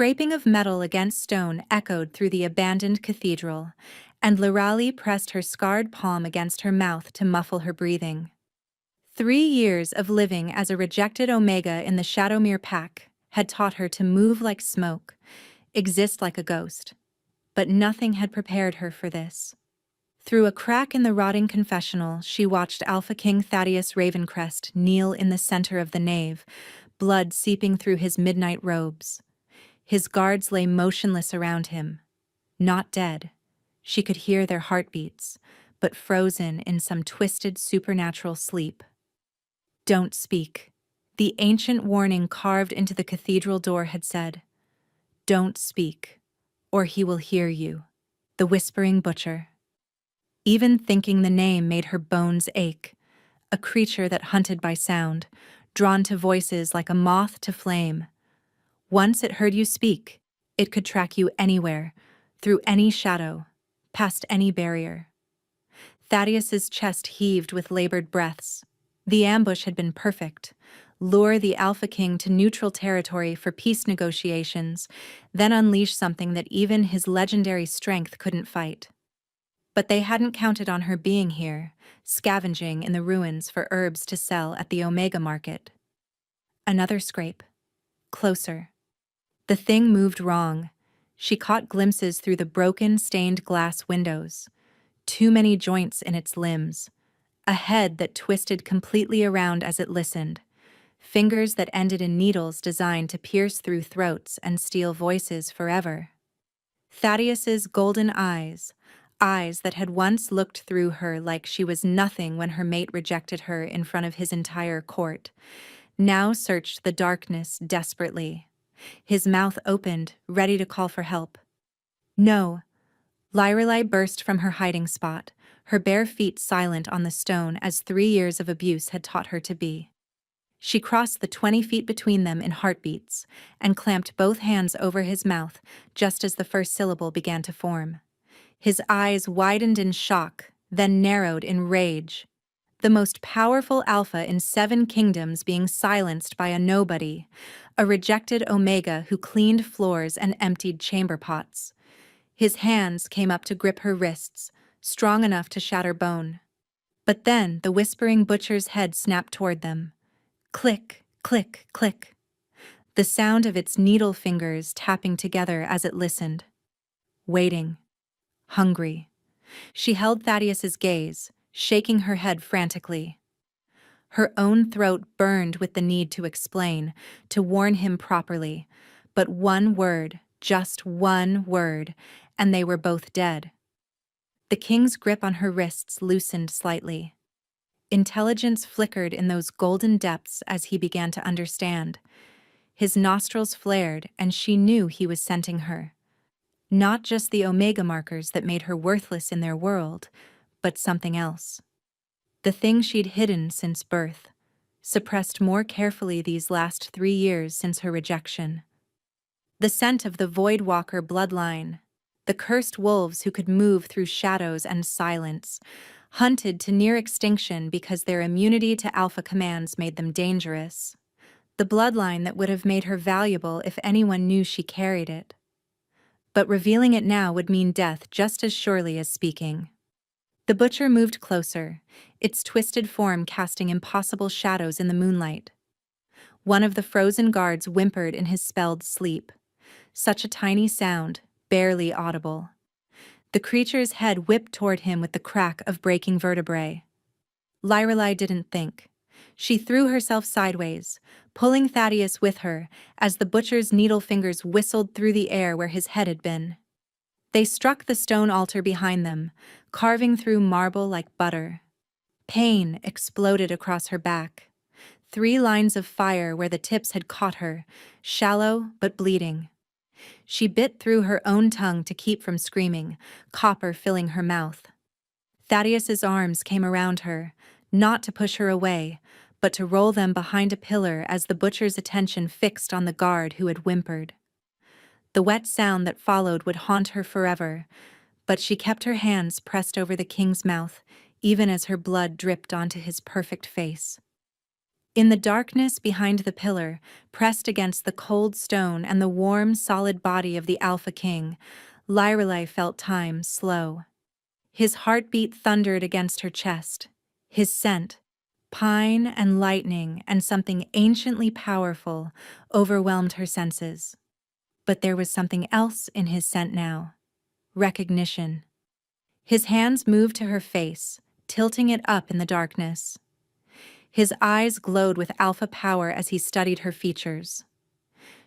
scraping of metal against stone echoed through the abandoned cathedral, and Lorali pressed her scarred palm against her mouth to muffle her breathing. 3 years of living as a rejected Omega in the Shadowmere Pack had taught her to move like smoke, exist like a ghost. But nothing had prepared her for this. Through a crack in the rotting confessional, she watched Alpha King Thaddeus Ravencrest kneel in the center of the nave, blood seeping through his midnight robes. His guards lay motionless around him. Not dead. She could hear their heartbeats, but frozen in some twisted supernatural sleep. "Don't speak." The ancient warning carved into the cathedral door had said, "Don't speak, or he will hear you." The Whispering Butcher. Even thinking the name made her bones ache. A creature that hunted by sound, drawn to voices like a moth to flame. Once it heard you speak, it could track you anywhere, through any shadow, past any barrier. Thaddeus's chest heaved with labored breaths. The ambush had been perfect. Lure the Alpha King to neutral territory for peace negotiations, then unleash something that even his legendary strength couldn't fight. But they hadn't counted on her being here, scavenging in the ruins for herbs to sell at the Omega Market. Another scrape. Closer. The thing moved wrong. She caught glimpses through the broken, stained glass windows. Too many joints in its limbs. A head that twisted completely around as it listened. Fingers that ended in needles designed to pierce through throats and steal voices forever. Thaddeus's golden eyes that had once looked through her like she was nothing when her mate rejected her in front of his entire court, now searched the darkness desperately. His mouth opened, ready to call for help. "No." Lorelei burst from her hiding spot, her bare feet silent on the stone as 3 years of abuse had taught her to be. She crossed the 20 feet between them in heartbeats and clamped both hands over his mouth just as the first syllable began to form. His eyes widened in shock, then narrowed in rage. The most powerful Alpha in 7 kingdoms being silenced by a nobody, a rejected Omega who cleaned floors and emptied chamber pots. His hands came up to grip her wrists, strong enough to shatter bone. But then the Whispering Butcher's head snapped toward them. Click, click, click. The sound of its needle fingers tapping together as it listened. Waiting. Hungry. She held Thaddeus's gaze, shaking her head frantically. Her own throat burned with the need to explain, to warn him properly. But one word, just one word, and they were both dead. The king's grip on her wrists loosened slightly. Intelligence flickered in those golden depths as he began to understand. His nostrils flared, and she knew he was scenting her. Not just the Omega markers that made her worthless in their world, but something else. The thing she'd hidden since birth, suppressed more carefully these last 3 years since her rejection. The scent of the Voidwalker bloodline, the cursed wolves who could move through shadows and silence, hunted to near extinction because their immunity to Alpha commands made them dangerous. The bloodline that would have made her valuable if anyone knew she carried it. But revealing it now would mean death just as surely as speaking. The butcher moved closer, its twisted form casting impossible shadows in the moonlight. One of the frozen guards whimpered in his spelled sleep. Such a tiny sound, barely audible. The creature's head whipped toward him with the crack of breaking vertebrae. Lorelei didn't think. She threw herself sideways, pulling Thaddeus with her as the butcher's needle fingers whistled through the air where his head had been. They struck the stone altar behind them, carving through marble like butter. Pain exploded across her back. 3 lines of fire where the tips had caught her, shallow but bleeding. She bit through her own tongue to keep from screaming, copper filling her mouth. Thaddeus's arms came around her, not to push her away, but to roll them behind a pillar as the butcher's attention fixed on the guard who had whimpered. The wet sound that followed would haunt her forever, but she kept her hands pressed over the king's mouth, even as her blood dripped onto his perfect face. In the darkness behind the pillar, pressed against the cold stone and the warm, solid body of the Alpha King, Lyrelei felt time slow. His heartbeat thundered against her chest. His scent, pine and lightning and something anciently powerful, overwhelmed her senses. But there was something else in his scent now. Recognition. His hands moved to her face, tilting it up in the darkness. His eyes glowed with alpha power as he studied her features.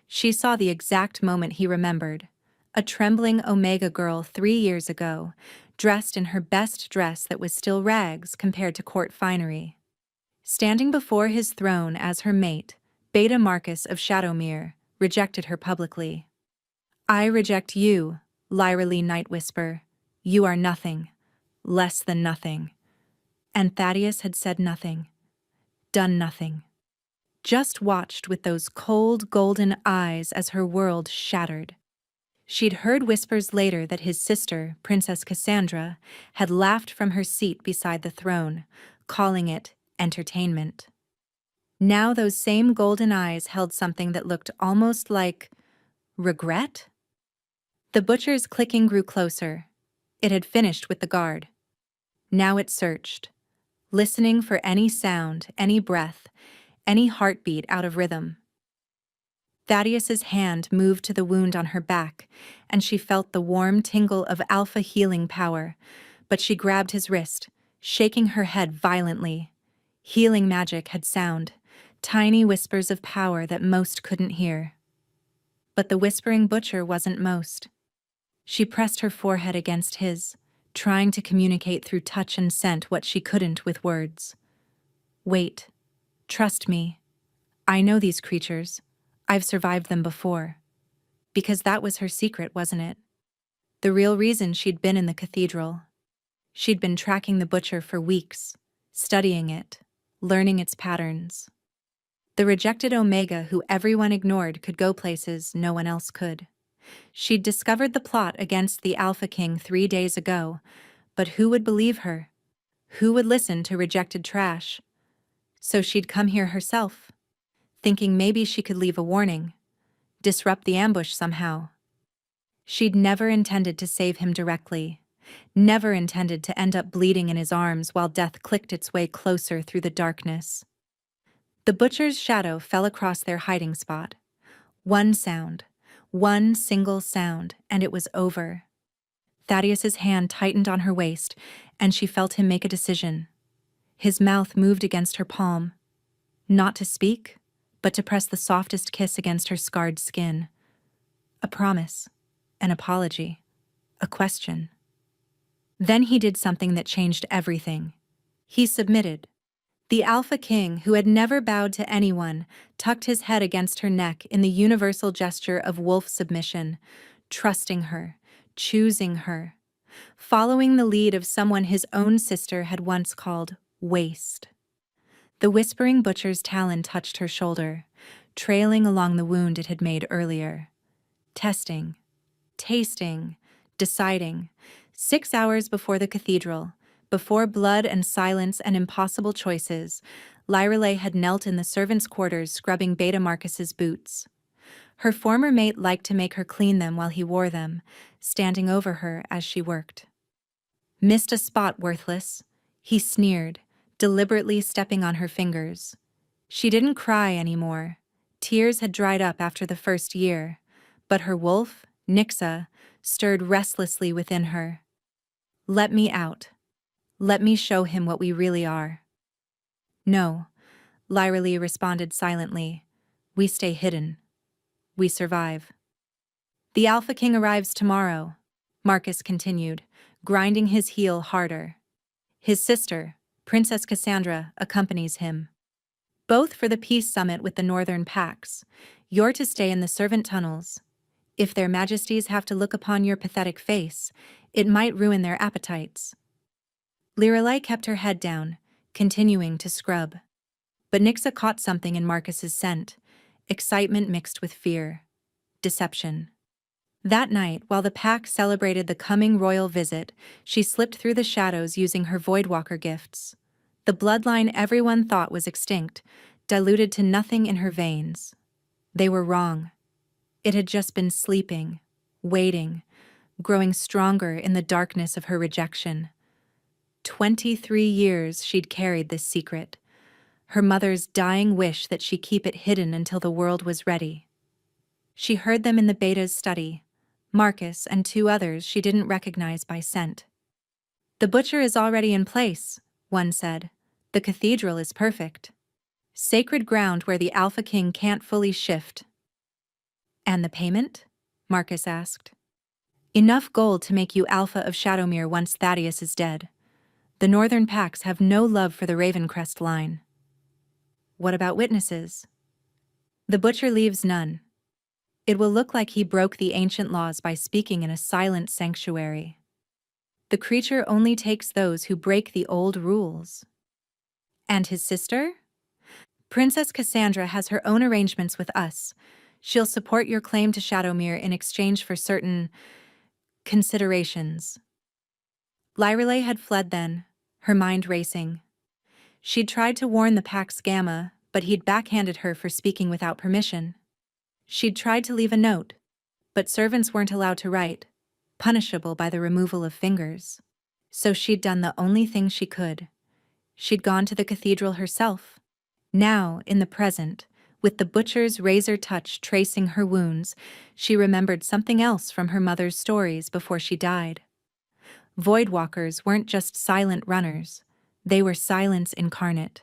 She saw the exact moment he remembered. A trembling Omega girl 3 years ago, dressed in her best dress that was still rags compared to court finery. Standing before his throne as her mate, Beta Marcus of Shadowmere rejected her publicly. "I reject you, Lyrelei Night Whisper. You are nothing. Less than nothing." And Thaddeus had said nothing. Done nothing. Just watched with those cold, golden eyes as her world shattered. She'd heard whispers later that his sister, Princess Cassandra, had laughed from her seat beside the throne, calling it entertainment. Now those same golden eyes held something that looked almost like regret? The butcher's clicking grew closer. It had finished with the guard. Now it searched, listening for any sound, any breath, any heartbeat out of rhythm. Thaddeus's hand moved to the wound on her back, and she felt the warm tingle of alpha healing power, but she grabbed his wrist, shaking her head violently. Healing magic had sound, tiny whispers of power that most couldn't hear. But the whispering butcher wasn't most. She pressed her forehead against his, trying to communicate through touch and scent what she couldn't with words. "Wait. Trust me. I know these creatures. I've survived them before." Because that was her secret, wasn't it? The real reason she'd been in the cathedral. She'd been tracking the butcher for weeks, studying it, learning its patterns. The rejected Omega who everyone ignored could go places no one else could. She'd discovered the plot against the Alpha King 3 days ago, but who would believe her? Who would listen to rejected trash? So she'd come here herself, thinking maybe she could leave a warning, disrupt the ambush somehow. She'd never intended to save him directly, never intended to end up bleeding in his arms while death clicked its way closer through the darkness. The butcher's shadow fell across their hiding spot. One sound, one single sound, and it was over. Thaddeus's hand tightened on her waist, and she felt him make a decision. His mouth moved against her palm. Not to speak, but to press the softest kiss against her scarred skin. A promise, an apology, a question. Then he did something that changed everything. He submitted. The Alpha King, who had never bowed to anyone, tucked his head against her neck in the universal gesture of wolf submission, trusting her, choosing her, following the lead of someone his own sister had once called waste. The whispering butcher's talon touched her shoulder, trailing along the wound it had made earlier. Testing, tasting, deciding. 6 hours before the cathedral, before blood and silence and impossible choices, Lyrelei had knelt in the servants' quarters scrubbing Beta Marcus's boots. Her former mate liked to make her clean them while he wore them, standing over her as she worked. "Missed a spot, worthless," he sneered, deliberately stepping on her fingers. She didn't cry anymore. Tears had dried up after the first year, but her wolf, Nixa, stirred restlessly within her. "Let me out. Let me show him what we really are." "No," Lyrelei responded silently. "We stay hidden. We survive." "The Alpha King arrives tomorrow," Marcus continued, grinding his heel harder. "His sister, Princess Cassandra, accompanies him. Both for the peace summit with the northern pacts. You're to stay in the servant tunnels. If their majesties have to look upon your pathetic face, it might ruin their appetites." Lyrelei kept her head down, continuing to scrub. But Nixa caught something in Marcus's scent, excitement mixed with fear, deception. That night, while the pack celebrated the coming royal visit, she slipped through the shadows using her Voidwalker gifts. The bloodline everyone thought was extinct, diluted to nothing in her veins. They were wrong. It had just been sleeping, waiting, growing stronger in the darkness of her rejection. 23 years she'd carried this secret, her mother's dying wish that she keep it hidden until the world was ready. She heard them in the Beta's study, Marcus and 2 others she didn't recognize by scent. "The butcher is already in place," one said. "The cathedral is perfect. Sacred ground where the Alpha King can't fully shift." "And the payment?" Marcus asked. "Enough gold to make you Alpha of Shadowmere once Thaddeus is dead. The Northern Pacts have no love for the Ravencrest line." "What about witnesses?" "The butcher leaves none. It will look like he broke the ancient laws by speaking in a silent sanctuary. The creature only takes those who break the old rules." "And his sister?" "Princess Cassandra has her own arrangements with us. She'll support your claim to Shadowmere in exchange for certain considerations." Lyreley had fled then, her mind racing. She'd tried to warn the Pax Gamma, but he'd backhanded her for speaking without permission. She'd tried to leave a note, but servants weren't allowed to write, punishable by the removal of fingers. So she'd done the only thing she could. She'd gone to the cathedral herself. Now, in the present, with the butcher's razor touch tracing her wounds, she remembered something else from her mother's stories before she died. Voidwalkers weren't just silent runners. They were silence incarnate.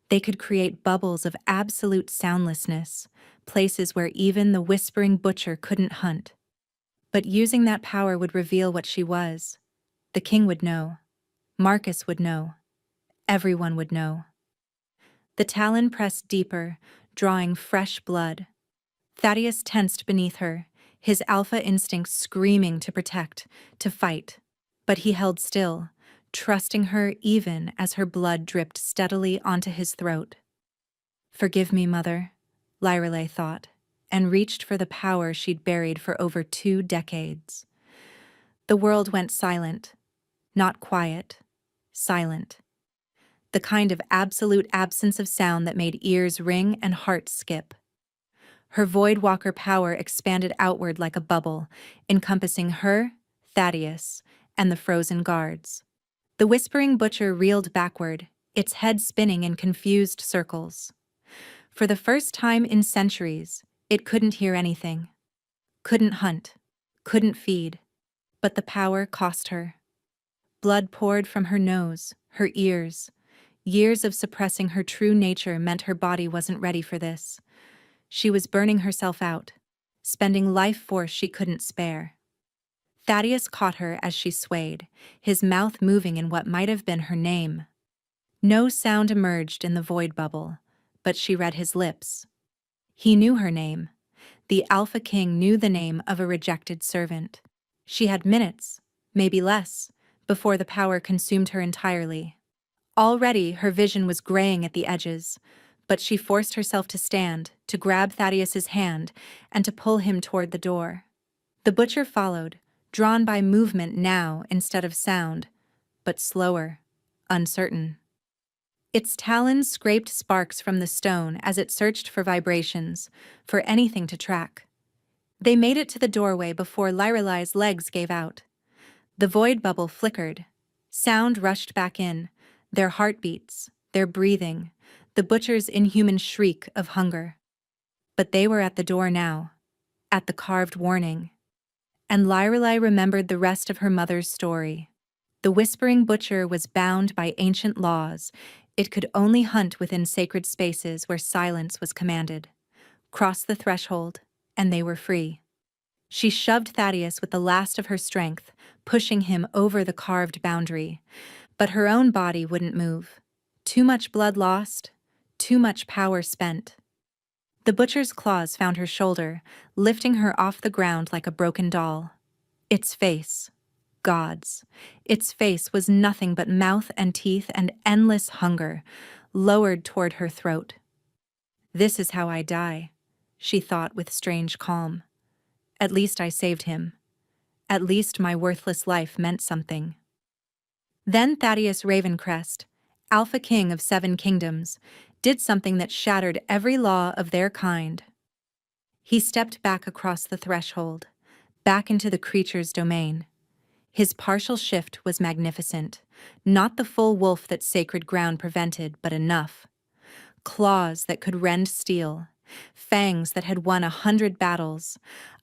They could create bubbles of absolute soundlessness, places where even the whispering butcher couldn't hunt. But using that power would reveal what she was. The king would know. Marcus would know. Everyone would know. The talon pressed deeper, drawing fresh blood. Thaddeus tensed beneath her, his alpha instincts screaming to protect, to fight. But he held still, trusting her even as her blood dripped steadily onto his throat. "Forgive me, Mother," Lyreley thought, and reached for the power she'd buried for over 2 decades. The world went silent. Not quiet. Silent. The kind of absolute absence of sound that made ears ring and hearts skip. Her Voidwalker power expanded outward like a bubble, encompassing her, Thaddeus, and the frozen guards. The whispering butcher reeled backward, its head spinning in confused circles. For the first time in centuries, it couldn't hear anything. Couldn't hunt. Couldn't feed. But the power cost her. Blood poured from her nose, her ears. Years of suppressing her true nature meant her body wasn't ready for this. She was burning herself out, spending life force she couldn't spare. Thaddeus caught her as she swayed, his mouth moving in what might have been her name. No sound emerged in the void bubble, but she read his lips. He knew her name. The Alpha King knew the name of a rejected servant. She had minutes, maybe less, before the power consumed her entirely. Already her vision was graying at the edges, but she forced herself to stand, to grab Thaddeus's hand, and to pull him toward the door. The butcher followed, drawn by movement now instead of sound, but slower, uncertain. Its talons scraped sparks from the stone as it searched for vibrations, for anything to track. They made it to the doorway before Lyreley's legs gave out. The void bubble flickered. Sound rushed back in, their heartbeats, their breathing, the butcher's inhuman shriek of hunger. But they were at the door now, at the carved warning. And Lyreley remembered the rest of her mother's story. The whispering butcher was bound by ancient laws. It could only hunt within sacred spaces where silence was commanded. Cross the threshold, and they were free. She shoved Thaddeus with the last of her strength, pushing him over the carved boundary. But her own body wouldn't move. Too much blood lost, too much power spent. The butcher's claws found her shoulder, lifting her off the ground like a broken doll. Its face, God's. Its face was nothing but mouth and teeth and endless hunger, lowered toward her throat. "This is how I die," she thought with strange calm. "At least I saved him. At least my worthless life meant something." Then Thaddeus Ravencrest, Alpha King of 7 Kingdoms, did something that shattered every law of their kind. He stepped back across the threshold, back into the creature's domain. His partial shift was magnificent, not the full wolf that sacred ground prevented, but enough. Claws that could rend steel, fangs that had won 100 battles,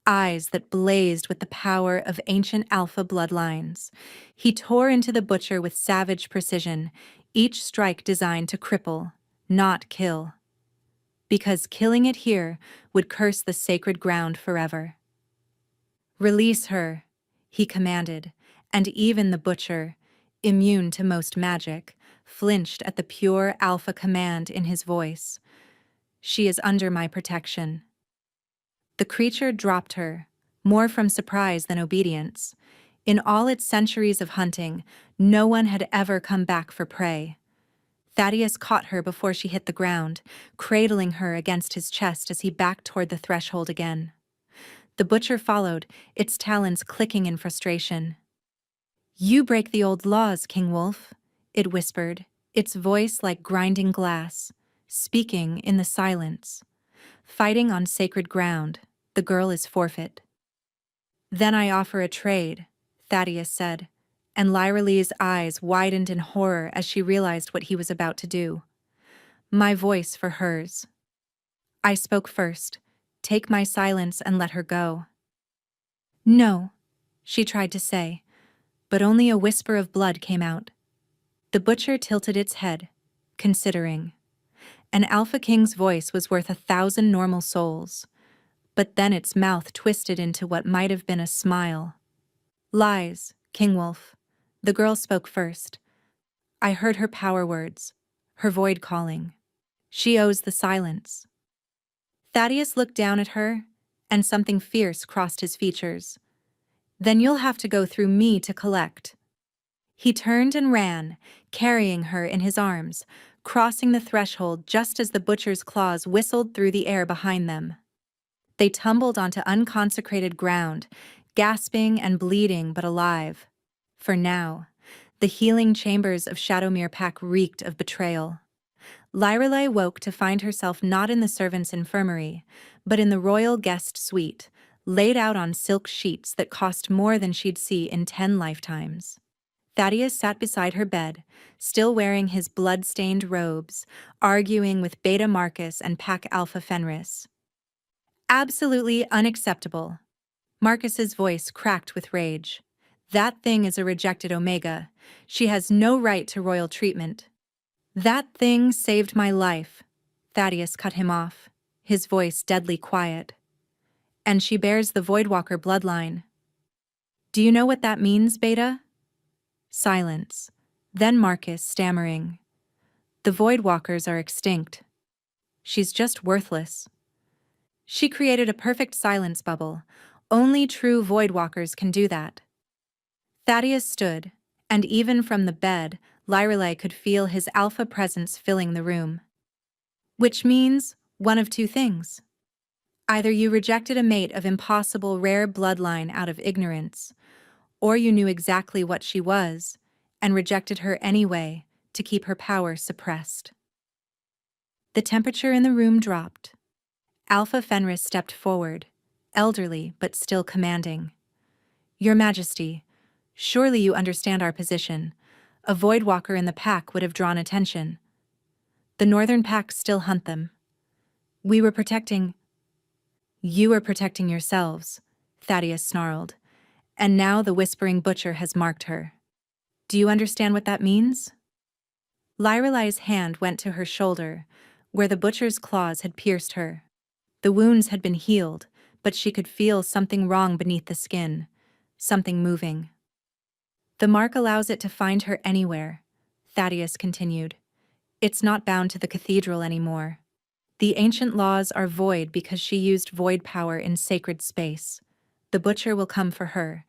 eyes that blazed with the power of ancient alpha bloodlines. He tore into the butcher with savage precision, each strike designed to cripple, not kill. Because killing it here would curse the sacred ground forever. "Release her," he commanded, and even the butcher, immune to most magic, flinched at the pure alpha command in his voice. "She is under my protection." The creature dropped her, more from surprise than obedience. In all its centuries of hunting, no one had ever come back for prey. Thaddeus caught her before she hit the ground, cradling her against his chest as he backed toward the threshold again. The butcher followed, its talons clicking in frustration. "You break the old laws, King Wolf," it whispered, its voice like grinding glass, speaking in the silence. "Fighting on sacred ground, the girl is forfeit." "Then I offer a trade," Thaddeus said, and Lyra Lee's eyes widened in horror as she realized what he was about to do. "My voice for hers. I spoke first. Take my silence and let her go." "No," she tried to say, but only a whisper of blood came out. The butcher tilted its head, considering. An Alpha King's voice was worth 1,000 normal souls, but then its mouth twisted into what might have been a smile. "Lies, King Wolf." The girl spoke first. "I heard her power words, her void calling. She owes the silence." Thaddeus looked down at her, and something fierce crossed his features. "Then you'll have to go through me to collect." He turned and ran, carrying her in his arms, crossing the threshold just as the butcher's claws whistled through the air behind them. They tumbled onto unconsecrated ground, gasping and bleeding but alive. For now, the healing chambers of Shadowmere Pack reeked of betrayal. Lyrelei woke to find herself not in the servants' infirmary, but in the royal guest suite, laid out on silk sheets that cost more than she'd see in 10 lifetimes. Thaddeus sat beside her bed, still wearing his blood-stained robes, arguing with Beta Marcus and Pack Alpha Fenris. "Absolutely unacceptable." Marcus's voice cracked with rage. "That thing is a rejected Omega. She has no right to royal treatment." "That thing saved my life," Thaddeus cut him off, his voice deadly quiet. "And she bears the Voidwalker bloodline." "Do you know what that means, Beta?" Silence. Then Marcus, stammering. "The Voidwalkers are extinct. She's just worthless." She created a perfect silence bubble. Only true Voidwalkers can do that. Thaddeus stood, and even from the bed, Lyrelei could feel his alpha presence filling the room. "Which means one of two things. Either you rejected a mate of impossible rare bloodline out of ignorance, or you knew exactly what she was, and rejected her anyway to keep her power suppressed." The temperature in the room dropped. Alpha Fenris stepped forward, elderly but still commanding. "Your Majesty, surely you understand our position. A Voidwalker in the pack would have drawn attention. The Northern Pack still hunt them. We were protecting—" "You were protecting yourselves," Thaddeus snarled, "and now the Whispering Butcher has marked her. Do you understand what that means?" Lyrelei's hand went to her shoulder, where the butcher's claws had pierced her. The wounds had been healed, but she could feel something wrong beneath the skin, something moving. "The mark allows it to find her anywhere," Thaddeus continued. "It's not bound to the cathedral anymore. The ancient laws are void because she used void power in sacred space. The butcher will come for her,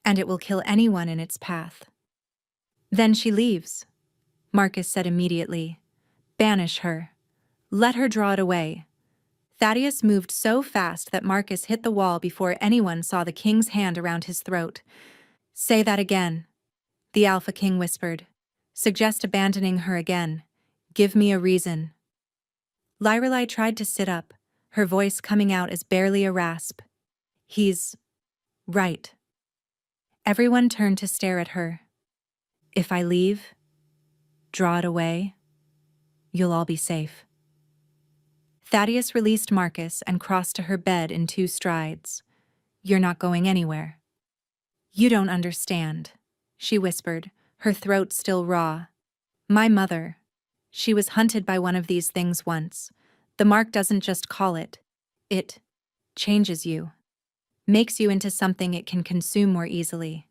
and it will kill anyone in its path." "Then she leaves," Marcus said immediately. "Banish her. Let her draw it away." Thaddeus moved so fast that Marcus hit the wall before anyone saw the king's hand around his throat. "Say that again," the Alpha King whispered. "Suggest abandoning her again. Give me a reason." Lyrelai tried to sit up, her voice coming out as barely a rasp. He's right. Everyone turned to stare at her. If I leave, draw it away, you'll all be safe. Thaddeus released Marcus and crossed to her bed in 2 strides. You're not going anywhere. You don't understand, she whispered, her throat still raw. My mother. She was hunted by one of these things once. The mark doesn't just call it. It changes you. Makes you into something it can consume more easily.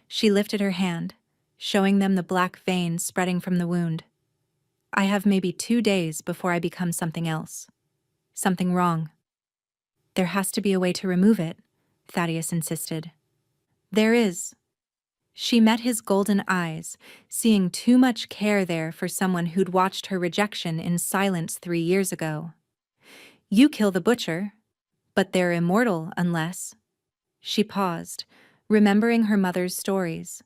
She lifted her hand, showing them the black veins spreading from the wound. I have maybe 2 days before I become something else. Something wrong. There has to be a way to remove it, Thaddeus insisted. There is. She met his golden eyes, seeing too much care there for someone who'd watched her rejection in silence 3 years ago. You kill the butcher, but they're immortal unless… She paused, remembering her mother's stories.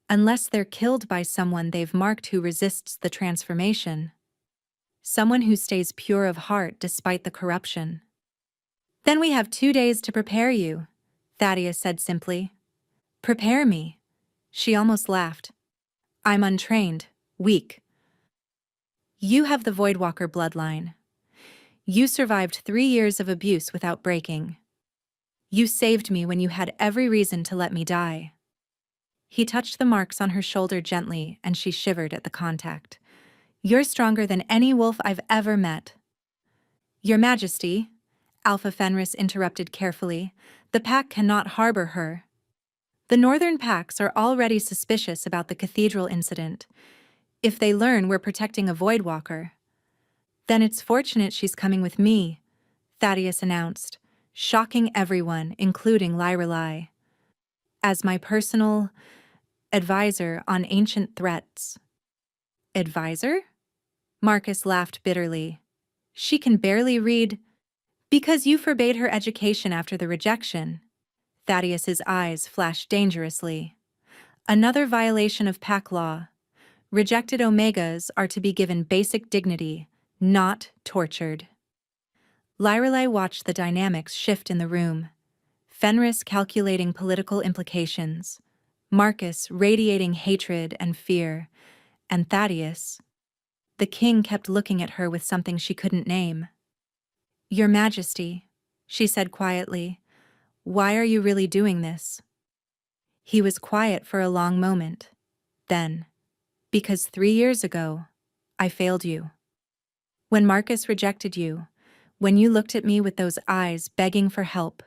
Unless they're killed by someone they've marked who resists the transformation. Someone who stays pure of heart despite the corruption. Then we have 2 days to prepare you, Thaddeus said simply. Prepare me. She almost laughed. I'm untrained, weak. You have the Voidwalker bloodline. You survived 3 years of abuse without breaking. You saved me when you had every reason to let me die. He touched the marks on her shoulder gently, and she shivered at the contact. You're stronger than any wolf I've ever met. Your Majesty, Alpha Fenris interrupted carefully, the pack cannot harbor her. The northern packs are already suspicious about the cathedral incident. If they learn we're protecting a Voidwalker, then it's fortunate she's coming with me, Thaddeus announced, shocking everyone, including Lyrelai. As my personal advisor on ancient threats. Advisor? Marcus laughed bitterly. She can barely read. Because you forbade her education after the rejection. Thaddeus's eyes flashed dangerously. Another violation of pack law. Rejected Omegas are to be given basic dignity, not tortured. Lyrelai watched the dynamics shift in the room. Fenris calculating political implications, Marcus radiating hatred and fear, and Thaddeus. The king kept looking at her with something she couldn't name. Your Majesty, she said quietly, why are you really doing this? He was quiet for a long moment. Then, because 3 years ago, I failed you. When Marcus rejected you, when you looked at me with those eyes begging for help,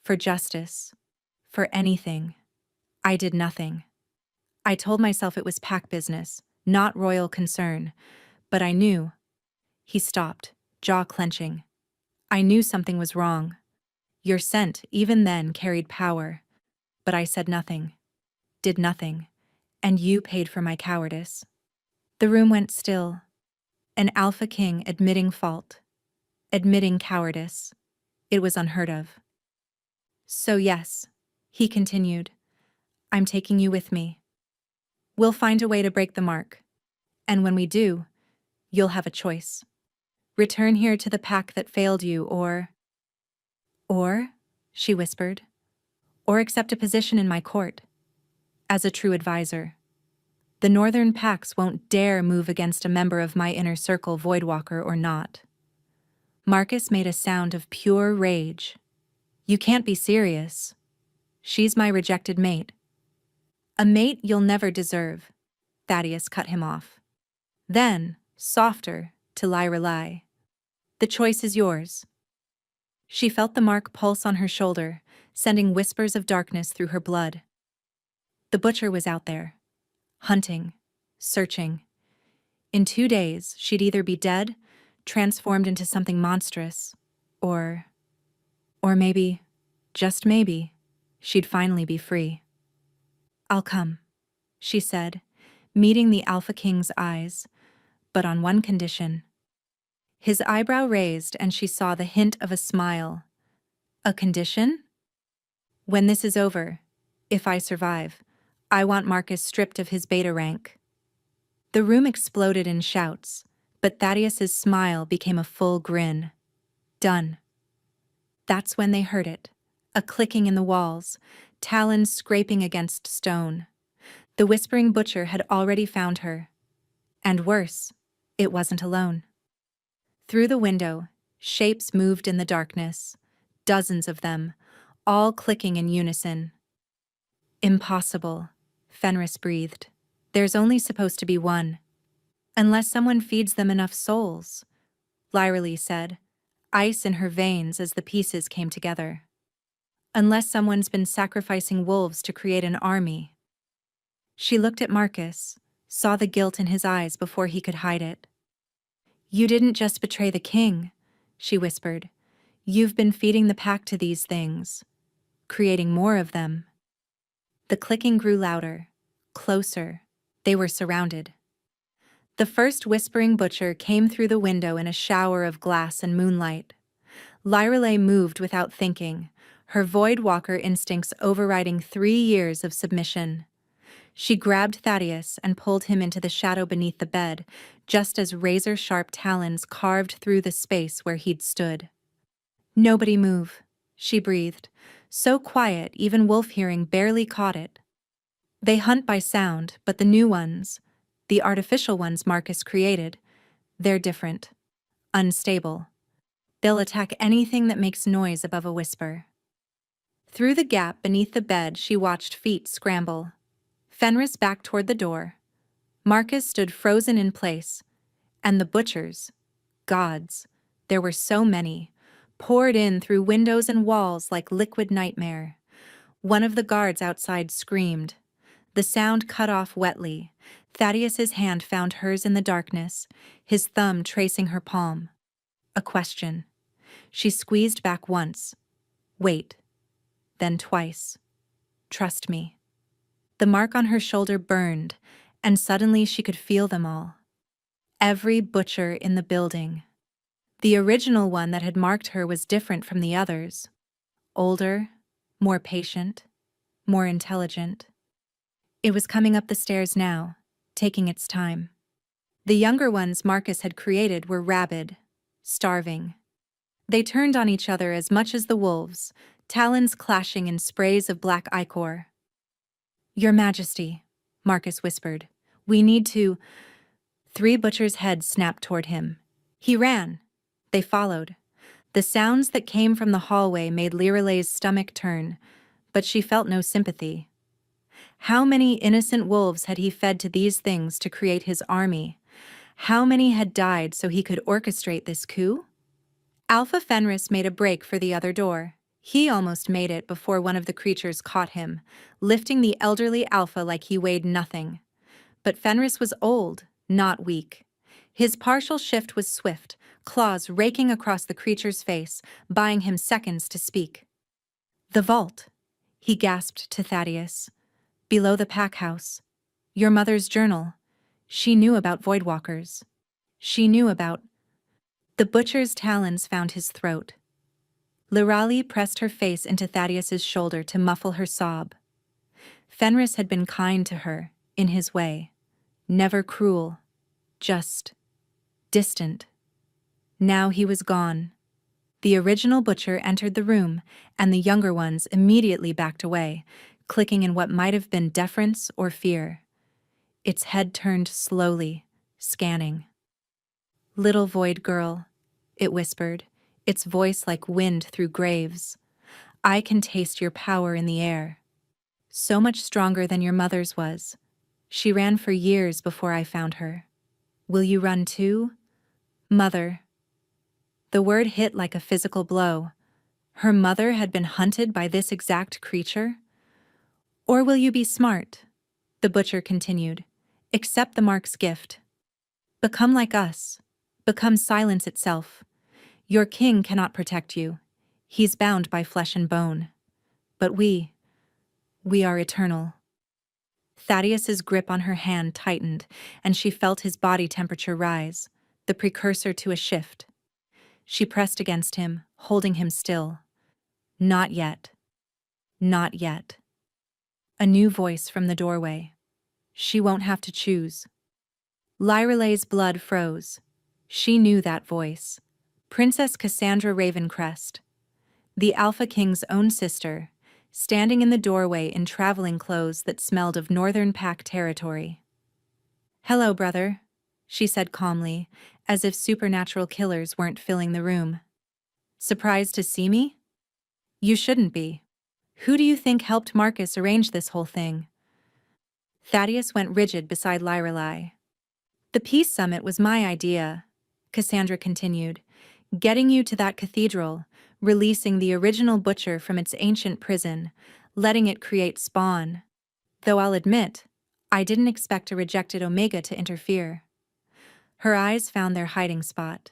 for justice, for anything, I did nothing. I told myself it was pack business, not royal concern, but I knew. He stopped, jaw clenching. I knew something was wrong. Your scent, even then, carried power. But I said nothing, did nothing, and you paid for my cowardice. The room went still. An Alpha King admitting fault, admitting cowardice. It was unheard of. So yes, he continued, I'm taking you with me. We'll find a way to break the mark. And when we do, you'll have a choice. Return here to the pack that failed you, or, she whispered, or accept a position in my court. As a true advisor. The northern packs won't dare move against a member of my inner circle, Voidwalker or not. Marcus made a sound of pure rage. You can't be serious. She's my rejected mate. A mate you'll never deserve, Thaddeus cut him off. Then, softer, to Lyrelai. The choice is yours. She felt the mark pulse on her shoulder, sending whispers of darkness through her blood. The butcher was out there, hunting, searching. In 2 days, she'd either be dead, transformed into something monstrous, or maybe, just maybe, she'd finally be free. I'll come, she said, meeting the Alpha King's eyes, but on one condition. His eyebrow raised and she saw the hint of a smile. A condition? When this is over, if I survive, I want Marcus stripped of his beta rank. The room exploded in shouts. But Thaddeus's smile became a full grin. Done. That's when they heard it. A clicking in the walls, talons scraping against stone. The whispering butcher had already found her. And worse, it wasn't alone. Through the window, shapes moved in the darkness. Dozens of them, all clicking in unison. Impossible, Fenris breathed. There's only supposed to be one. Unless someone feeds them enough souls, Lyralee said, ice in her veins as the pieces came together. Unless someone's been sacrificing wolves to create an army. She looked at Marcus, saw the guilt in his eyes before he could hide it. You didn't just betray the king, she whispered. You've been feeding the pack to these things, creating more of them. The clicking grew louder, closer. They were surrounded. The first whispering butcher came through the window in a shower of glass and moonlight. Lyralee moved without thinking, her void walker instincts overriding 3 years of submission. She grabbed Thaddeus and pulled him into the shadow beneath the bed, just as razor-sharp talons carved through the space where he'd stood. Nobody move, she breathed, so quiet even wolf hearing barely caught it. They hunt by sound, but the new ones, the artificial ones Marcus created, they're different. Unstable. They'll attack anything that makes noise above a whisper. Through the gap beneath the bed, she watched feet scramble. Fenris backed toward the door. Marcus stood frozen in place. And the butchers, gods, there were so many, poured in through windows and walls like liquid nightmare. One of the guards outside screamed. The sound cut off wetly. Thaddeus's hand found hers in the darkness, his thumb tracing her palm. A question. She squeezed back once. Wait. Then twice. Trust me. The mark on her shoulder burned, and suddenly she could feel them all. Every butcher in the building. The original one that had marked her was different from the others. Older, more patient, more intelligent. It was coming up the stairs now, taking its time. The younger ones Marcus had created were rabid, starving. They turned on each other as much as the wolves, talons clashing in sprays of black ichor. Your Majesty, Marcus whispered, we need to... 3 butchers' heads snapped toward him. He ran. They followed. The sounds that came from the hallway made Lyralee's stomach turn, but she felt no sympathy. How many innocent wolves had he fed to these things to create his army? How many had died so he could orchestrate this coup? Alpha Fenris made a break for the other door. He almost made it before one of the creatures caught him, lifting the elderly Alpha like he weighed nothing. But Fenris was old, not weak. His partial shift was swift, claws raking across the creature's face, buying him seconds to speak. The vault, he gasped to Thaddeus. Below the pack house. Your mother's journal. She knew about voidwalkers. She knew about... The butcher's talons found his throat. Lyralee pressed her face into Thaddeus's shoulder to muffle her sob. Fenris had been kind to her, in his way. Never cruel. Just... distant. Now he was gone. The original butcher entered the room, and the younger ones immediately backed away, clicking in what might have been deference or fear. Its head turned slowly, scanning. Little void girl, it whispered, its voice like wind through graves. I can taste your power in the air. So much stronger than your mother's was. She ran for years before I found her. Will you run too? Mother. The word hit like a physical blow. Her mother had been hunted by this exact creature? Or will you be smart? The butcher continued. Accept the mark's gift. Become like us. Become silence itself. Your king cannot protect you. He's bound by flesh and bone. But we are eternal. Thaddeus's grip on her hand tightened, and she felt his body temperature rise, the precursor to a shift. She pressed against him, holding him still. Not yet. Not yet. A new voice from the doorway. She won't have to choose. Lyralee's blood froze. She knew that voice. Princess Cassandra Ravencrest, the Alpha King's own sister, standing in the doorway in traveling clothes that smelled of Northern Pack territory. "Hello, brother," she said calmly, as if supernatural killers weren't filling the room. "Surprised to see me? You shouldn't be. Who do you think helped Marcus arrange this whole thing?" Thaddeus went rigid beside Lyrelei. "The peace summit was my idea," Cassandra continued. "Getting you to that cathedral, releasing the original butcher from its ancient prison, letting it create spawn. Though I'll admit, I didn't expect a rejected Omega to interfere." Her eyes found their hiding spot.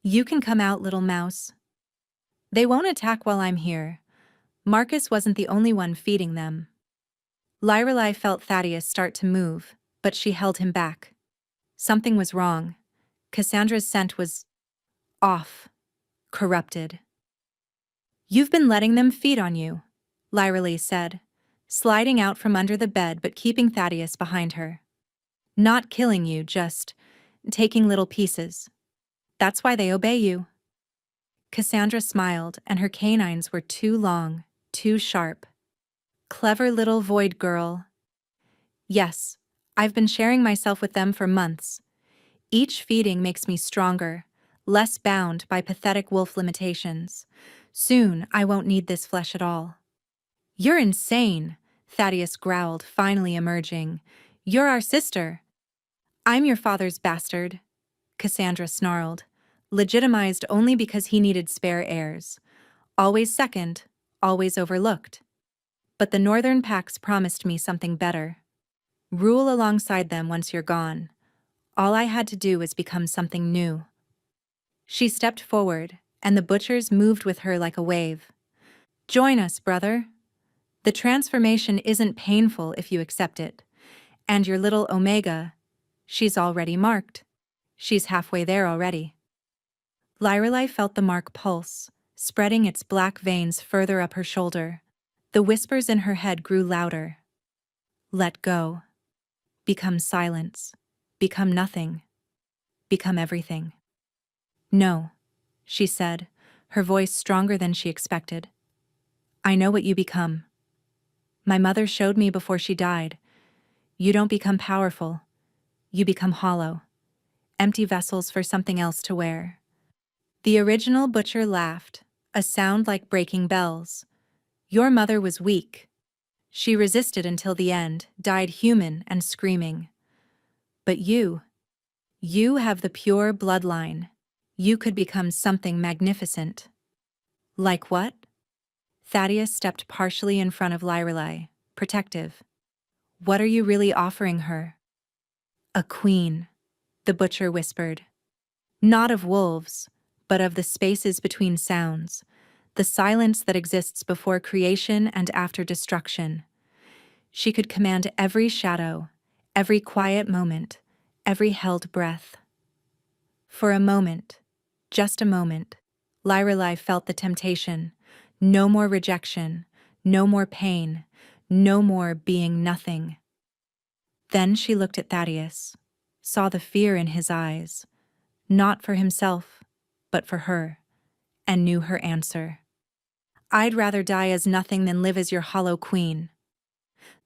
"You can come out, little mouse. They won't attack while I'm here. Marcus wasn't the only one feeding them." Lyrelei felt Thaddeus start to move, but she held him back. Something was wrong. Cassandra's scent was off, corrupted. "You've been letting them feed on you," Lyrelei said, sliding out from under the bed but keeping Thaddeus behind her. "Not killing you, just taking little pieces. That's why they obey you." Cassandra smiled, and her canines were too long, too sharp. "Clever little void girl." "Yes, I've been sharing myself with them for months. Each feeding makes me stronger, less bound by pathetic wolf limitations. Soon I won't need this flesh at all." "You're insane," Thaddeus growled, finally emerging. "You're our sister." "I'm your father's bastard," Cassandra snarled, legitimized only because he needed spare heirs. Always second, always overlooked. But the Northern Packs promised me something better. Rule alongside them once you're gone. All I had to do was become something new. She stepped forward, and the butchers moved with her like a wave. "Join us, brother. The transformation isn't painful if you accept it. And your little Omega, she's already marked. She's halfway there already." Lyrelei felt the mark pulse, spreading its black veins further up her shoulder. The whispers in her head grew louder. "Let go. Become silence. Become nothing. Become everything." "No," she said, her voice stronger than she expected. "I know what you become. My mother showed me before she died. You don't become powerful. You become hollow. Empty vessels for something else to wear." The original butcher laughed, a sound like breaking bells. "Your mother was weak. She resisted until the end, died human and screaming. But you have the pure bloodline. You could become something magnificent." "Like what?" Thaddeus stepped partially in front of Lyrelei, protective. "What are you really offering her?" "A queen," the butcher whispered. "Not of wolves, but of the spaces between sounds, the silence that exists before creation and after destruction. She could command every shadow, every quiet moment, every held breath." For a moment, just a moment, Lyrelei felt the temptation. No more rejection, no more pain, no more being nothing. Then she looked at Thaddeus, saw the fear in his eyes, not for himself, but for her, and knew her answer. "I'd rather die as nothing than live as your hollow queen."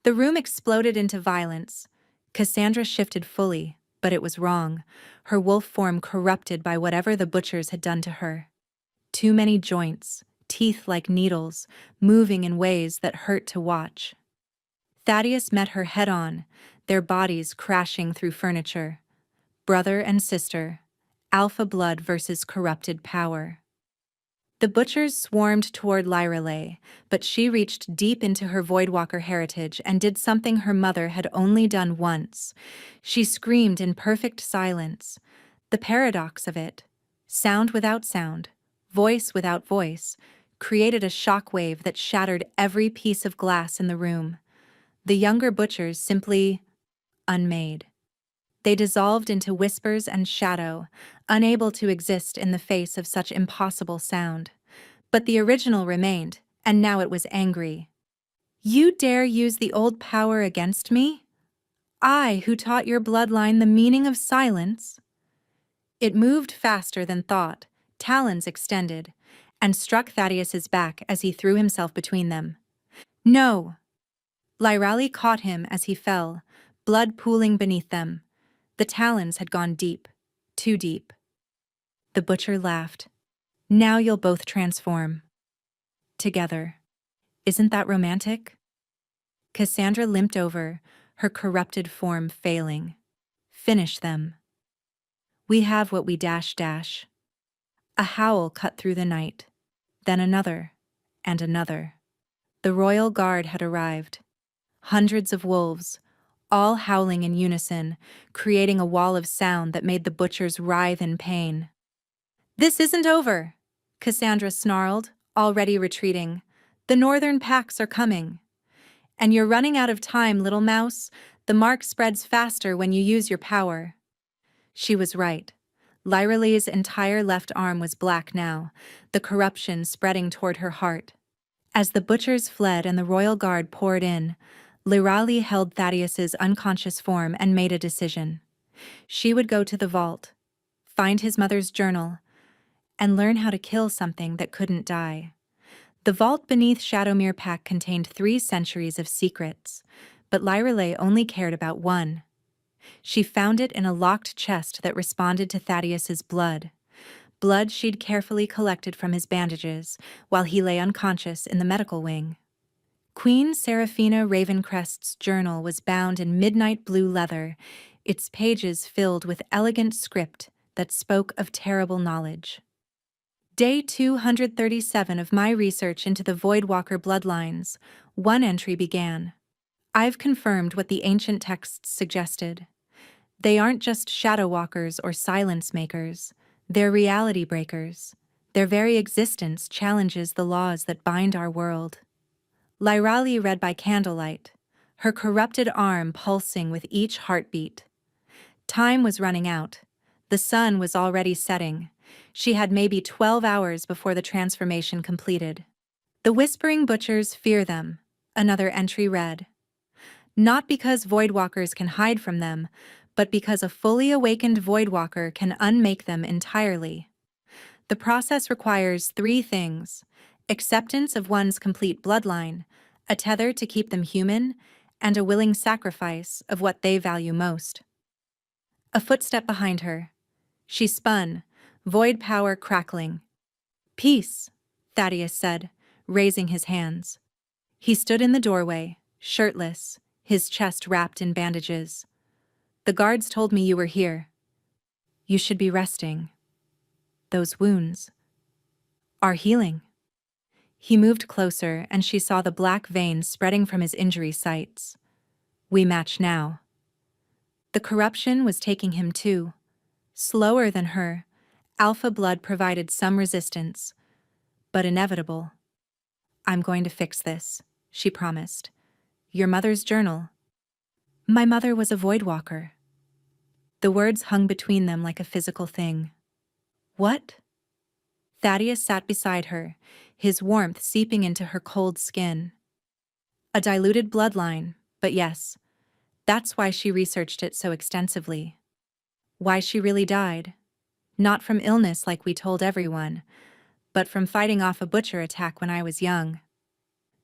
The room exploded into violence. Cassandra shifted fully, but it was wrong, her wolf form corrupted by whatever the butchers had done to her. Too many joints, teeth like needles, moving in ways that hurt to watch. Thaddeus met her head-on, their bodies crashing through furniture. Brother and sister, alpha blood versus corrupted power. The butchers swarmed toward Lyrelei, but she reached deep into her Voidwalker heritage and did something her mother had only done once. She screamed in perfect silence. The paradox of it, sound without sound, voice without voice, created a shockwave that shattered every piece of glass in the room. The younger butchers simply unmade. They dissolved into whispers and shadow, unable to exist in the face of such impossible sound. But the original remained, and now it was angry. "You dare use the old power against me? I, who taught your bloodline the meaning of silence?" It moved faster than thought, talons extended, and struck Thaddeus's back as he threw himself between them. No! Lyrali caught him as he fell, blood pooling beneath them. The talons had gone deep, too deep. The butcher laughed. Now you'll both transform. Together. Isn't that romantic? Cassandra limped over, her corrupted form failing. Finish them. We have what we dash. A howl cut through the night. Then another, and another. The royal guard had arrived. Hundreds of wolves, all howling in unison, creating a wall of sound that made the butchers writhe in pain. This isn't over, Cassandra snarled, already retreating. The northern packs are coming. And you're running out of time, little mouse. The mark spreads faster when you use your power. She was right. Lyrali's entire left arm was black now, the corruption spreading toward her heart. As the butchers fled and the royal guard poured in, Lyrali held Thaddeus's unconscious form and made a decision. She would go to the vault, find his mother's journal, and learn how to kill something that couldn't die. The vault beneath Shadowmere Pack contained 3 centuries of secrets, but Lyrale only cared about one. She found it in a locked chest that responded to Thaddeus's blood. Blood she'd carefully collected from his bandages while he lay unconscious in the medical wing. Queen Seraphina Ravencrest's journal was bound in midnight blue leather, its pages filled with elegant script that spoke of terrible knowledge. Day 237 of my research into the Voidwalker bloodlines, one entry began. I've confirmed what the ancient texts suggested. They aren't just shadow walkers or silence makers, they're reality breakers. Their very existence challenges the laws that bind our world. Lyrali read by candlelight, her corrupted arm pulsing with each heartbeat. Time was running out. The sun was already setting. She had maybe 12 hours before the transformation completed. The Whispering Butchers fear them, another entry read. Not because Voidwalkers can hide from them, but because a fully awakened Voidwalker can unmake them entirely. The process requires 3 things: acceptance of one's complete bloodline, a tether to keep them human, and a willing sacrifice of what they value most. A footstep behind her. She spun, void power crackling. Peace, Thaddeus said, raising his hands. He stood in the doorway, shirtless, his chest wrapped in bandages. The guards told me you were here. You should be resting. Those wounds are healing. He moved closer and she saw the black veins spreading from his injury sites. We match now. The corruption was taking him too. Slower than her, alpha blood provided some resistance, but inevitable. I'm going to fix this, she promised. Your mother's journal. My mother was a Voidwalker. The words hung between them like a physical thing. What? Thaddeus sat beside her, his warmth seeping into her cold skin. A diluted bloodline, but yes, that's why she researched it so extensively. Why she really died. Not from illness like we told everyone, but from fighting off a butcher attack when I was young.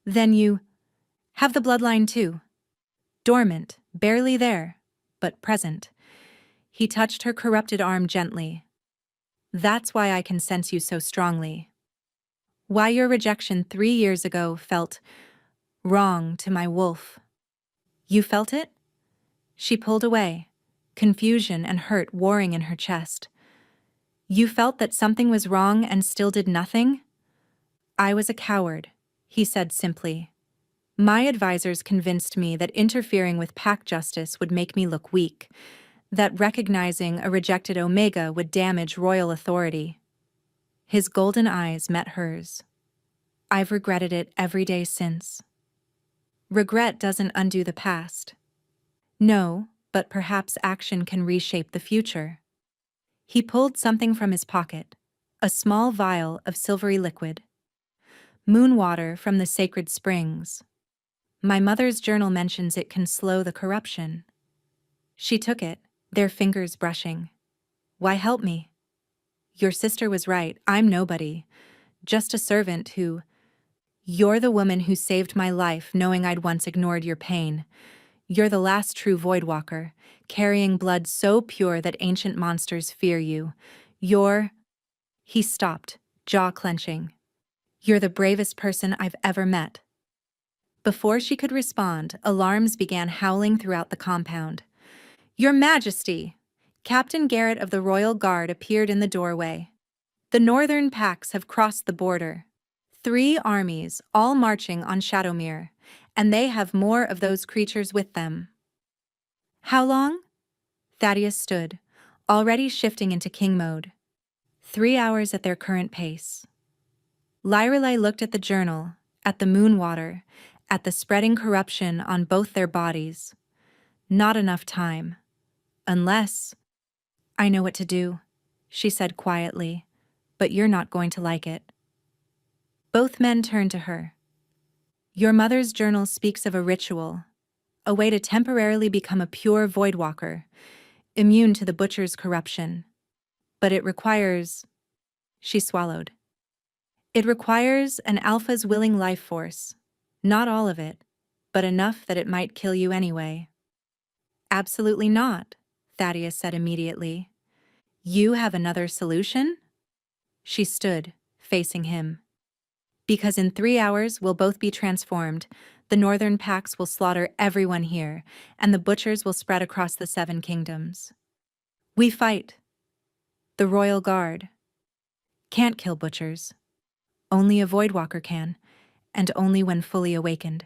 Then you have the bloodline too. Dormant, barely there, but present. He touched her corrupted arm gently. That's why I can sense you so strongly. Why your rejection 3 years ago felt wrong to my wolf. You felt it? She pulled away, confusion and hurt warring in her chest. You felt that something was wrong and still did nothing? I was a coward, he said simply. My advisors convinced me that interfering with pack justice would make me look weak, that recognizing a rejected Omega would damage royal authority. His golden eyes met hers. I've regretted it every day since. Regret doesn't undo the past. No, but perhaps action can reshape the future. He pulled something from his pocket, a small vial of silvery liquid. Moon water from the sacred springs. My mother's journal mentions it can slow the corruption. She took it, their fingers brushing. Why help me? Your sister was right. I'm nobody. Just a servant who... You're the woman who saved my life, knowing I'd once ignored your pain. You're the last true Voidwalker, carrying blood so pure that ancient monsters fear you. You're... He stopped, jaw clenching. You're the bravest person I've ever met. Before she could respond, alarms began howling throughout the compound. Your Majesty! Captain Garrett of the Royal Guard appeared in the doorway. The northern packs have crossed the border. 3 armies, all marching on Shadowmere, and they have more of those creatures with them. How long? Thaddeus stood, already shifting into king mode. 3 hours at their current pace. Lyrelei looked at the journal, at the moonwater, at the spreading corruption on both their bodies. Not enough time. Unless... I know what to do, she said quietly, but you're not going to like it. Both men turned to her. Your mother's journal speaks of a ritual, a way to temporarily become a pure Voidwalker, immune to the Butcher's corruption. But it requires... She swallowed. It requires an Alpha's willing life force. Not all of it, but enough that it might kill you anyway. Absolutely not, Thaddeus said immediately. You have another solution? She stood, facing him. Because in 3 hours we'll both be transformed, the northern packs will slaughter everyone here, and the Butchers will spread across the 7 kingdoms. We fight. The Royal Guard. Can't kill Butchers. Only a Voidwalker can, and only when fully awakened.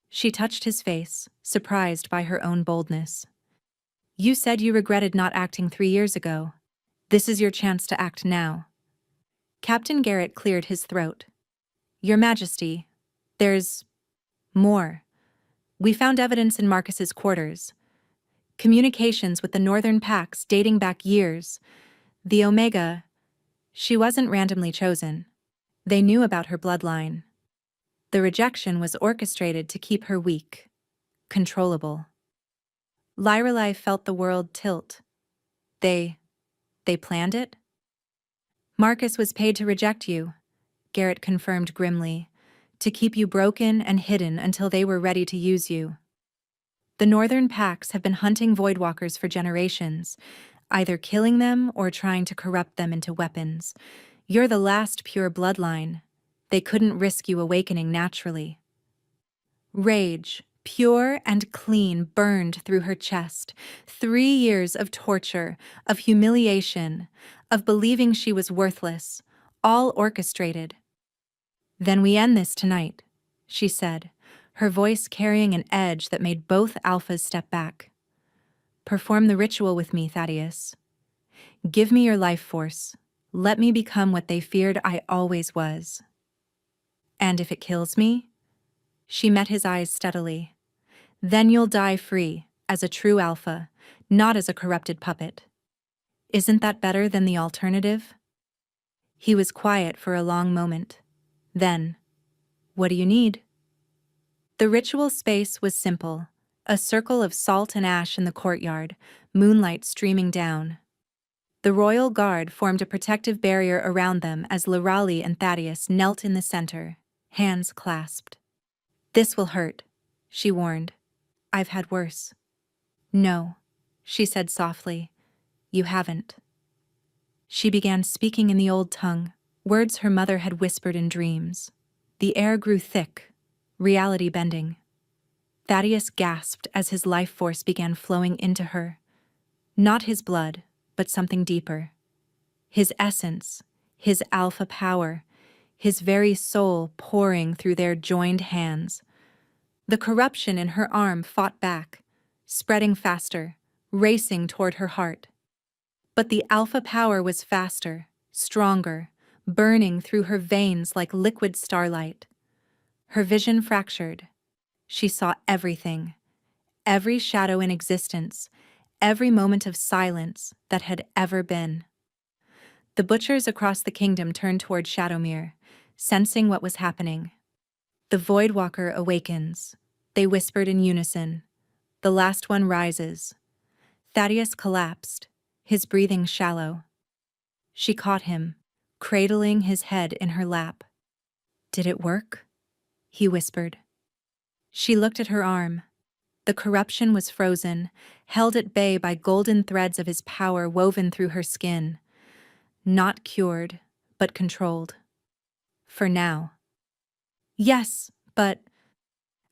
She touched his face, surprised by her own boldness. You said you regretted not acting 3 years ago. This is your chance to act now. Captain Garrett cleared his throat. Your Majesty, there's... more. We found evidence in Marcus's quarters. Communications with the northern packs dating back years. The Omega... She wasn't randomly chosen. They knew about her bloodline. The rejection was orchestrated to keep her weak, controllable. Lyrelei felt the world tilt. They planned it? Marcus was paid to reject you, Garrett confirmed grimly, to keep you broken and hidden until they were ready to use you. The northern packs have been hunting Voidwalkers for generations, either killing them or trying to corrupt them into weapons. You're the last pure bloodline. They couldn't risk you awakening naturally. Rage, pure and clean, burned through her chest. 3 years of torture, of humiliation, of believing she was worthless, all orchestrated. Then we end this tonight, she said, her voice carrying an edge that made both Alphas step back. Perform the ritual with me, Thaddeus. Give me your life force. Let me become what they feared I always was. And if it kills me? She met his eyes steadily. Then you'll die free, as a true Alpha, not as a corrupted puppet. Isn't that better than the alternative? He was quiet for a long moment. Then, what do you need? The ritual space was simple, a circle of salt and ash in the courtyard, moonlight streaming down. The Royal Guard formed a protective barrier around them as Lyrelei and Thaddeus knelt in the center, hands clasped. This will hurt, she warned. I've had worse. No, she said softly. You haven't. She began speaking in the old tongue, words her mother had whispered in dreams. The air grew thick, reality bending. Thaddeus gasped as his life force began flowing into her. Not his blood, but something deeper. His essence, his alpha power, his very soul pouring through their joined hands. The corruption in her arm fought back, spreading faster, racing toward her heart. But the alpha power was faster, stronger, burning through her veins like liquid starlight. Her vision fractured. She saw everything, every shadow in existence, every moment of silence that had ever been. The Butchers across the kingdom turned toward Shadowmere, sensing what was happening. The Voidwalker awakens, they whispered in unison. The last one rises. Thaddeus collapsed, his breathing shallow. She caught him, cradling his head in her lap. "Did it work?" he whispered. She looked at her arm. The corruption was frozen, held at bay by golden threads of his power woven through her skin. Not cured, but controlled. For now. Yes, but...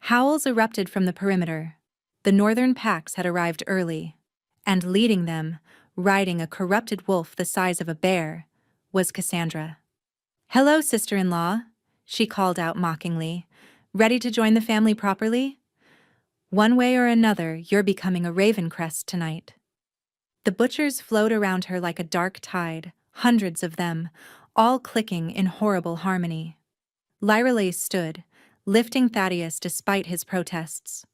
Howls erupted from the perimeter. The northern packs had arrived early, and leading them, riding a corrupted wolf the size of a bear, was Cassandra. "Hello, sister-in-law," she called out mockingly. "Ready to join the family properly? One way or another, you're becoming a Ravencrest tonight." The butchers flowed around her like a dark tide, hundreds of them, all clicking in horrible harmony. Lyrelay stood, lifting Thaddeus despite his protests.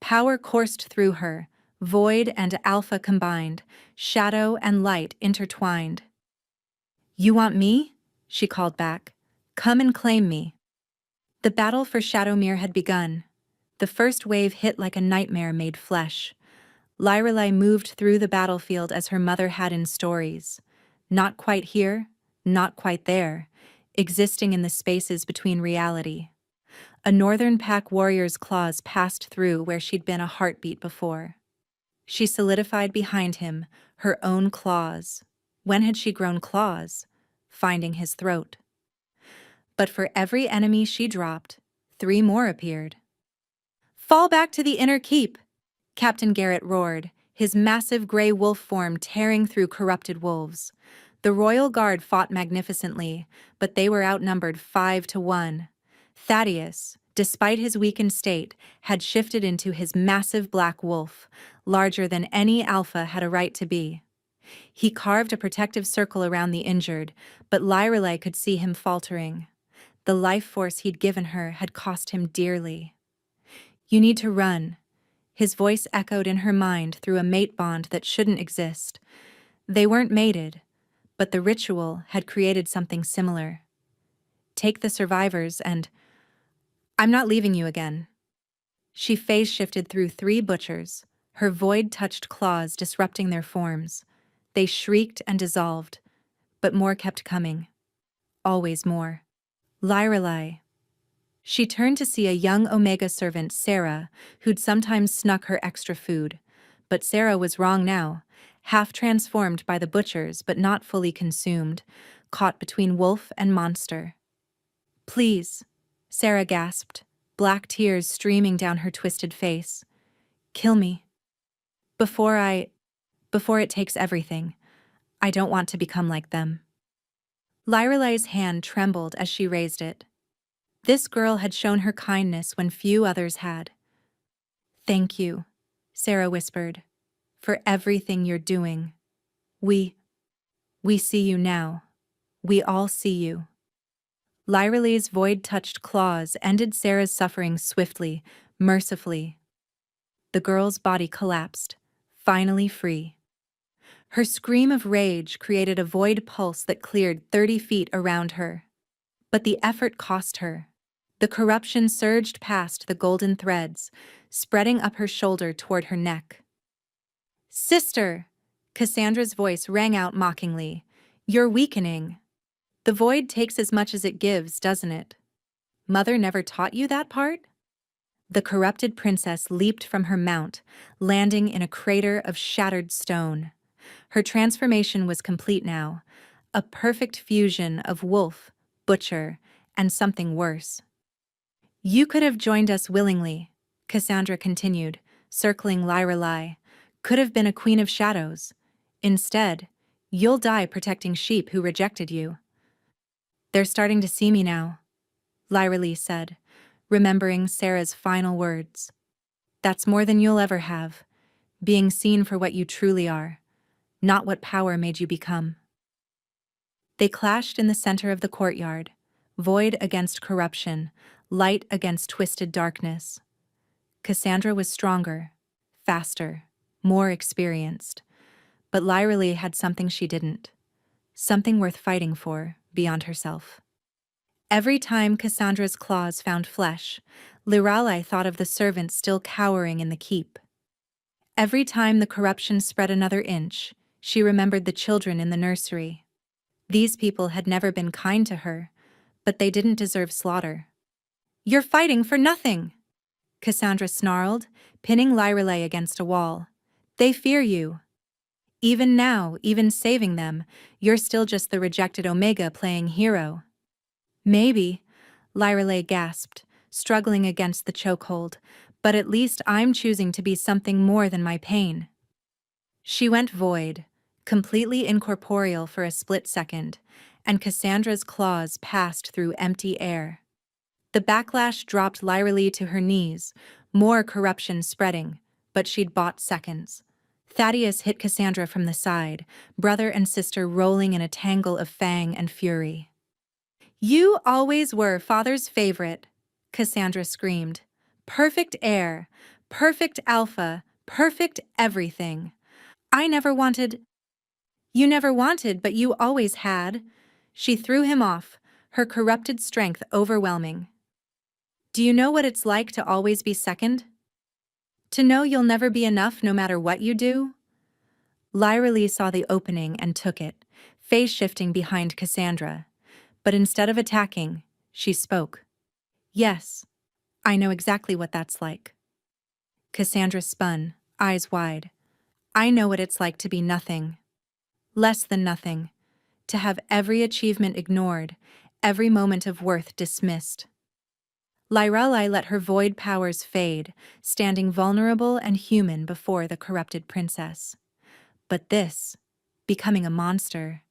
Power coursed through her, void and alpha combined, shadow and light intertwined. "You want me?" she called back. "Come and claim me." The battle for Shadowmere had begun. The first wave hit like a nightmare made flesh. Lyrelay moved through the battlefield as her mother had in stories. Not quite here, not quite there, existing in the spaces between reality. A northern pack warrior's claws passed through where she'd been a heartbeat before. She solidified behind him, her own claws. When had she grown claws? Finding his throat. But for every enemy she dropped, 3 more appeared. "Fall back to the inner keep!" Captain Garrett roared, his massive gray wolf form tearing through corrupted wolves. The Royal Guard fought magnificently, but they were outnumbered 5-1. Thaddeus, despite his weakened state, had shifted into his massive black wolf, larger than any alpha had a right to be. He carved a protective circle around the injured, but Lyrelay could see him faltering. The life force he'd given her had cost him dearly. "You need to run." His voice echoed in her mind through a mate bond that shouldn't exist. They weren't mated, but the ritual had created something similar. "Take the survivors and... I'm not leaving you again." She phase-shifted through 3 butchers, her void-touched claws disrupting their forms. They shrieked and dissolved, but more kept coming. Always more. Lyrelay. She turned to see a young Omega servant, Sarah, who'd sometimes snuck her extra food. But Sarah was wrong now, half transformed by the butchers but not fully consumed, caught between wolf and monster. "Please," Sarah gasped, black tears streaming down her twisted face. "Kill me. Before it takes everything. I don't want to become like them." Lyrelay's hand trembled as she raised it. This girl had shown her kindness when few others had. "Thank you," Sarah whispered, "for everything you're doing. We see you now. We all see you." Lyrelay's void-touched claws ended Sarah's suffering swiftly, mercifully. The girl's body collapsed, finally free. Her scream of rage created a void pulse that cleared 30 feet around her. But the effort cost her. The corruption surged past the golden threads, spreading up her shoulder toward her neck. "Sister!" Cassandra's voice rang out mockingly. "You're weakening. The void takes as much as it gives, doesn't it? Mother never taught you that part?" The corrupted princess leaped from her mount, landing in a crater of shattered stone. Her transformation was complete now, a perfect fusion of wolf, butcher, and something worse. "You could have joined us willingly," Cassandra continued, circling Lyrelay. "Could have been a queen of shadows. Instead, you'll die protecting sheep who rejected you." "They're starting to see me now," Lyrelay said, remembering Sarah's final words. "That's more than you'll ever have, being seen for what you truly are, not what power made you become." They clashed in the center of the courtyard, void against corruption, light against twisted darkness. Cassandra was stronger, faster, more experienced, but Lyrelay had something she didn't, something worth fighting for beyond herself. Every time Cassandra's claws found flesh, Lyrelay thought of the servant still cowering in the keep. Every time the corruption spread another inch, She remembered the children in the nursery. These people had never been kind to her, but they didn't deserve slaughter. "You're fighting for nothing," Cassandra snarled, pinning Lyrelay against a wall. "They fear you. Even now, even saving them, you're still just the rejected Omega playing hero." "Maybe," Lyrelay gasped, struggling against the chokehold, "but at least I'm choosing to be something more than my pain." She went void, completely incorporeal for a split second, and Cassandra's claws passed through empty air. The backlash dropped Lyrelay to her knees, more corruption spreading, but she'd bought seconds. Thaddeus hit Cassandra from the side, brother and sister rolling in a tangle of fang and fury. "You always were Father's favorite," Cassandra screamed. "Perfect heir, perfect alpha, perfect everything. I never wanted—" "You never wanted, but you always had." She threw him off, her corrupted strength overwhelming. "Do you know what it's like to always be second? To know you'll never be enough no matter what you do?" Lyrelay saw the opening and took it, face shifting behind Cassandra. But instead of attacking, she spoke. "Yes, I know exactly what that's like." Cassandra spun, eyes wide. "I know what it's like to be nothing. Less than nothing. To have every achievement ignored, every moment of worth dismissed." Lyrelay let her void powers fade, standing vulnerable and human before the corrupted princess. But this, becoming a monster,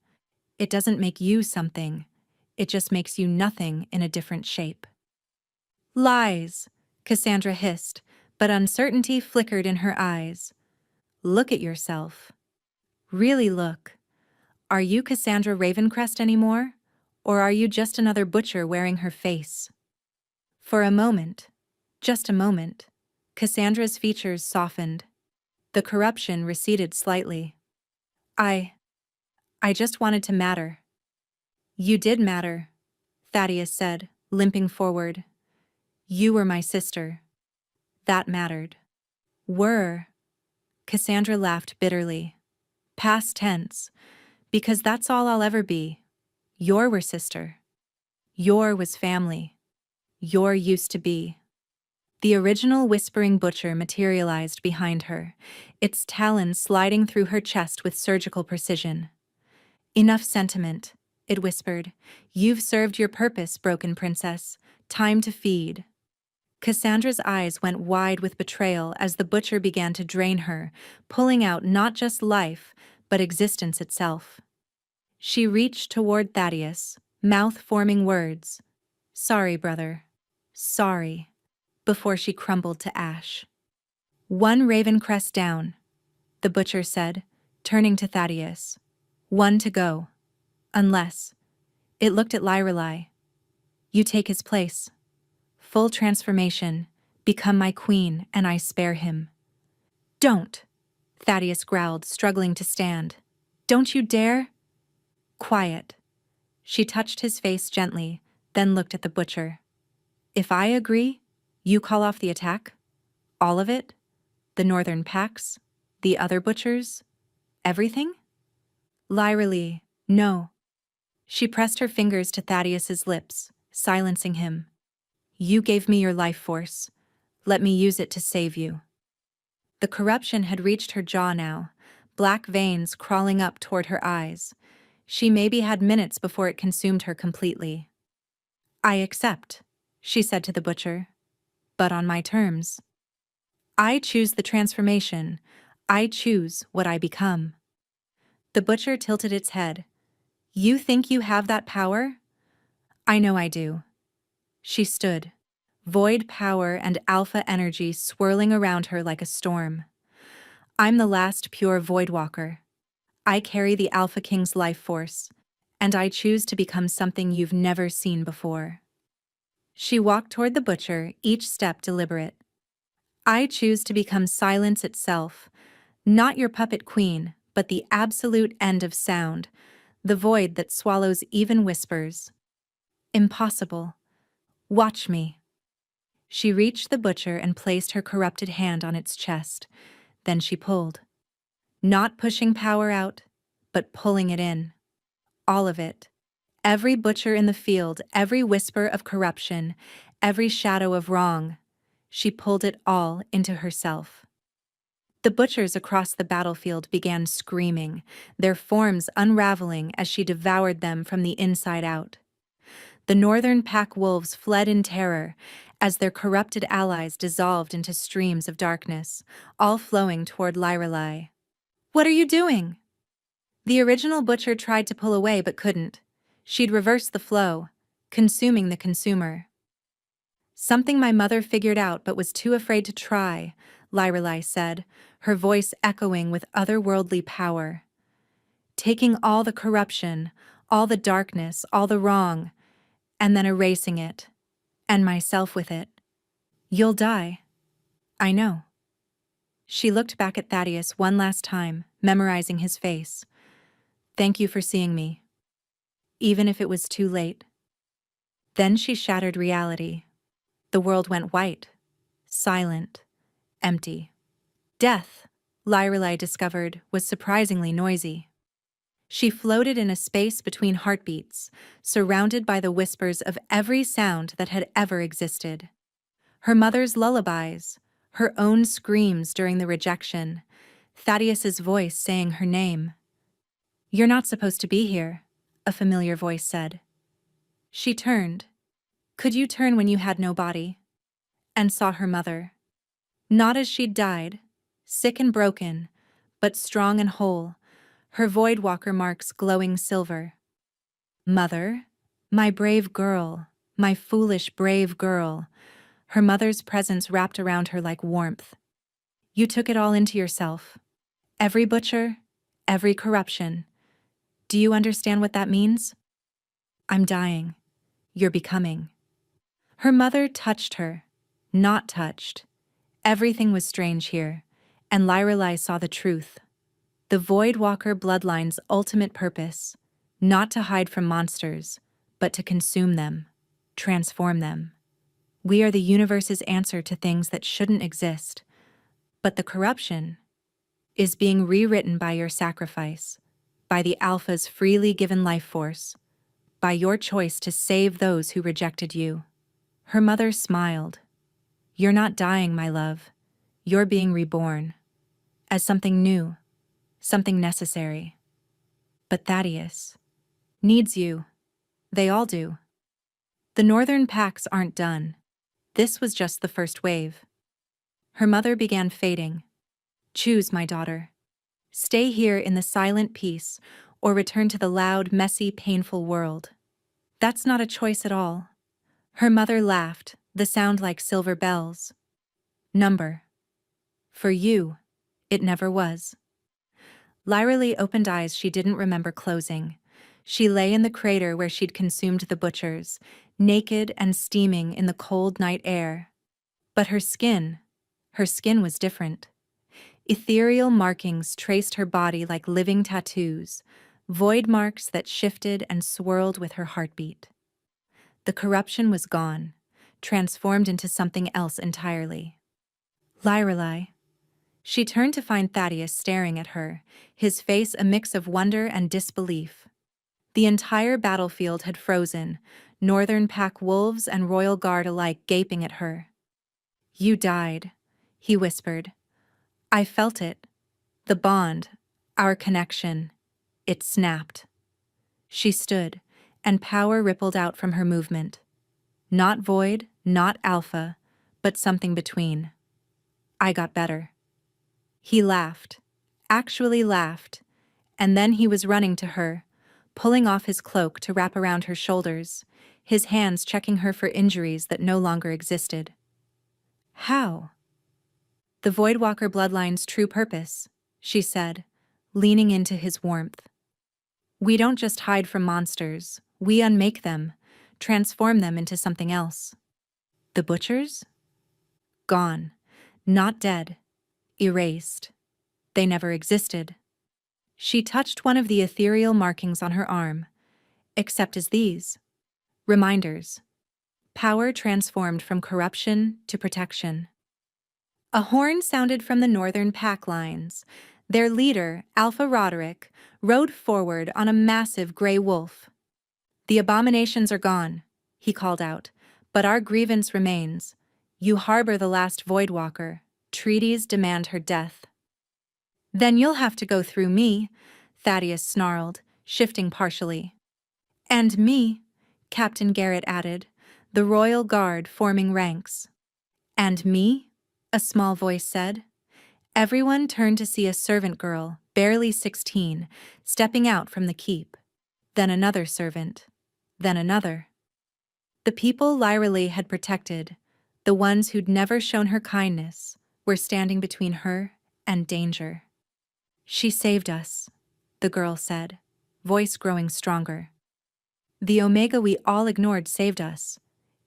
it doesn't make you something. It just makes you nothing in a different shape. "Lies," Cassandra hissed, but uncertainty flickered in her eyes. "Look at yourself. Really look. Are you Cassandra Ravencrest anymore? Or are you just another butcher wearing her face?" For a moment, just a moment, Cassandra's features softened. The corruption receded slightly. I just wanted to matter." "You did matter," Thaddeus said, limping forward. "You were my sister. That mattered." "Were?" Cassandra laughed bitterly. "Past tense, because that's all I'll ever be. Your were sister. Your was family. Your used to be." The original whispering butcher materialized behind her, its talons sliding through her chest with surgical precision. "Enough sentiment," it whispered. "You've served your purpose, broken princess. Time to feed." Cassandra's eyes went wide with betrayal as the butcher began to drain her, pulling out not just life, but existence itself. She reached toward Thaddeus, mouth forming words. "Sorry, brother. Sorry," before she crumbled to ash. "One Ravencrest down," the butcher said, turning to Thaddeus. "One to go. Unless," it looked at Lyrelay, "you take his place. Full transformation, become my queen, and I spare him." "Don't," Thaddeus growled, struggling to stand. "Don't you dare." "Quiet." She touched his face gently, then looked at the butcher. "If I agree, you call off the attack? All of it? The northern packs? The other butchers? Everything?" "Lyrelay, no." She pressed her fingers to Thaddeus's lips, silencing him. "You gave me your life force. Let me use it to save you." The corruption had reached her jaw now, black veins crawling up toward her eyes. She maybe had minutes before it consumed her completely. "I accept," she said to the butcher, "but on my terms. I choose the transformation. I choose what I become." The butcher tilted its head. "You think you have that power?" "I know I do." She stood, void power and alpha energy swirling around her like a storm. "I'm the last pure void walker. I carry the Alpha King's life force, and I choose to become something you've never seen before." She walked toward the butcher, each step deliberate. "I choose to become silence itself, not your puppet queen, but the absolute end of sound, the void that swallows even whispers." "Impossible. Watch me." She reached the butcher and placed her corrupted hand on its chest. Then she pulled. Not pushing power out, but pulling it in. All of it. Every butcher in the field, every whisper of corruption, every shadow of wrong. She pulled it all into herself. The butchers across the battlefield began screaming, their forms unraveling as she devoured them from the inside out. The northern pack wolves fled in terror as their corrupted allies dissolved into streams of darkness, all flowing toward Lyrelai. "What are you doing?" The original butcher tried to pull away but couldn't. She'd reversed the flow, consuming the consumer. "Something my mother figured out but was too afraid to try," Lyrelai said, her voice echoing with otherworldly power. "Taking all the corruption, all the darkness, all the wrong, and then erasing it, and myself with it. You'll die. I know." She looked back at Thaddeus one last time, memorizing his face. "Thank you for seeing me. Even if it was too late." Then she shattered reality. The world went white, silent, empty. Death, Lyrelai discovered, was surprisingly noisy. She floated in a space between heartbeats, surrounded by the whispers of every sound that had ever existed. Her mother's lullabies, her own screams during the rejection, Thaddeus's voice saying her name. "You're not supposed to be here," a familiar voice said. She turned. "Could you turn when you had no body?" And saw her mother. Not as she'd died, sick and broken, but strong and whole, her Voidwalker marks glowing silver. "Mother, my brave girl, my foolish brave girl," her mother's presence wrapped around her like warmth. "You took it all into yourself. Every butcher, every corruption. Do you understand what that means? I'm dying. You're becoming." Her mother touched her, not touched. Everything was strange here, and Lyrelai saw the truth. The Voidwalker bloodline's ultimate purpose, not to hide from monsters, but to consume them, transform them. We are the universe's answer to things that shouldn't exist. But the corruption is being rewritten by your sacrifice, by the Alpha's freely given life force, by your choice to save those who rejected you. Her mother smiled. "You're not dying, my love. You're being reborn. As something new, something necessary. But Thaddeus needs you. They all do. The northern packs aren't done. This was just the first wave." Her mother began fading. "Choose, my daughter. Stay here in the silent peace, or return to the loud, messy, painful world." "That's not a choice at all." Her mother laughed, the sound like silver bells. "Number. For you, it never was." Lyrelai opened eyes she didn't remember closing. She lay in the crater where she'd consumed the butchers, naked and steaming in the cold night air. But her skin was different. Ethereal markings traced her body like living tattoos, void marks that shifted and swirled with her heartbeat. The corruption was gone, transformed into something else entirely. "Lyrelai." She turned to find Thaddeus staring at her, his face a mix of wonder and disbelief. The entire battlefield had frozen, northern pack wolves and royal guard alike gaping at her. "You died," he whispered. "I felt it. The bond, our connection. It snapped." She stood, and power rippled out from her movement. Not void, not alpha, but something between. "I got better." He laughed, actually laughed, and then he was running to her, pulling off his cloak to wrap around her shoulders, his hands checking her for injuries that no longer existed. "How?" "The Voidwalker bloodline's true purpose," she said, leaning into his warmth. "We don't just hide from monsters, we unmake them, transform them into something else." "The butchers?" "Gone. Not dead. Erased. They never existed." She touched one of the ethereal markings on her arm. "Except as these. Reminders. Power transformed from corruption to protection." A horn sounded from the northern pack lines. Their leader, Alpha Roderick, rode forward on a massive gray wolf. "The abominations are gone," he called out, "but our grievance remains. You harbor the last Voidwalker. Treaties demand her death." "Then you'll have to go through me," Thaddeus snarled, shifting partially. "And me," Captain Garrett added, the royal guard forming ranks. "And me?" a small voice said. Everyone turned to see a servant girl, barely 16, stepping out from the keep. Then another servant. Then another. The people Lyra had protected, the ones who'd never shown her kindness, were standing between her and danger. "She saved us," the girl said, voice growing stronger. "The Omega we all ignored saved us.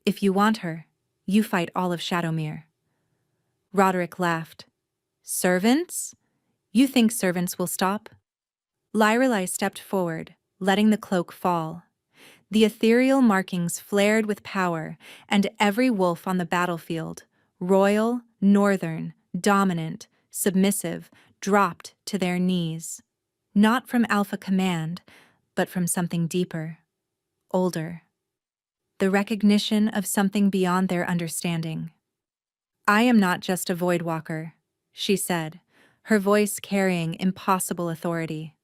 If you want her, you fight all of Shadowmere." Roderick laughed. "Servants? You think servants will stop?" Lyra stepped forward, letting the cloak fall. The ethereal markings flared with power, and every wolf on the battlefield, royal, northern, dominant, submissive, dropped to their knees. Not from Alpha Command, but from something deeper, older. The recognition of something beyond their understanding. "I am not just a Voidwalker," she said, her voice carrying impossible authority.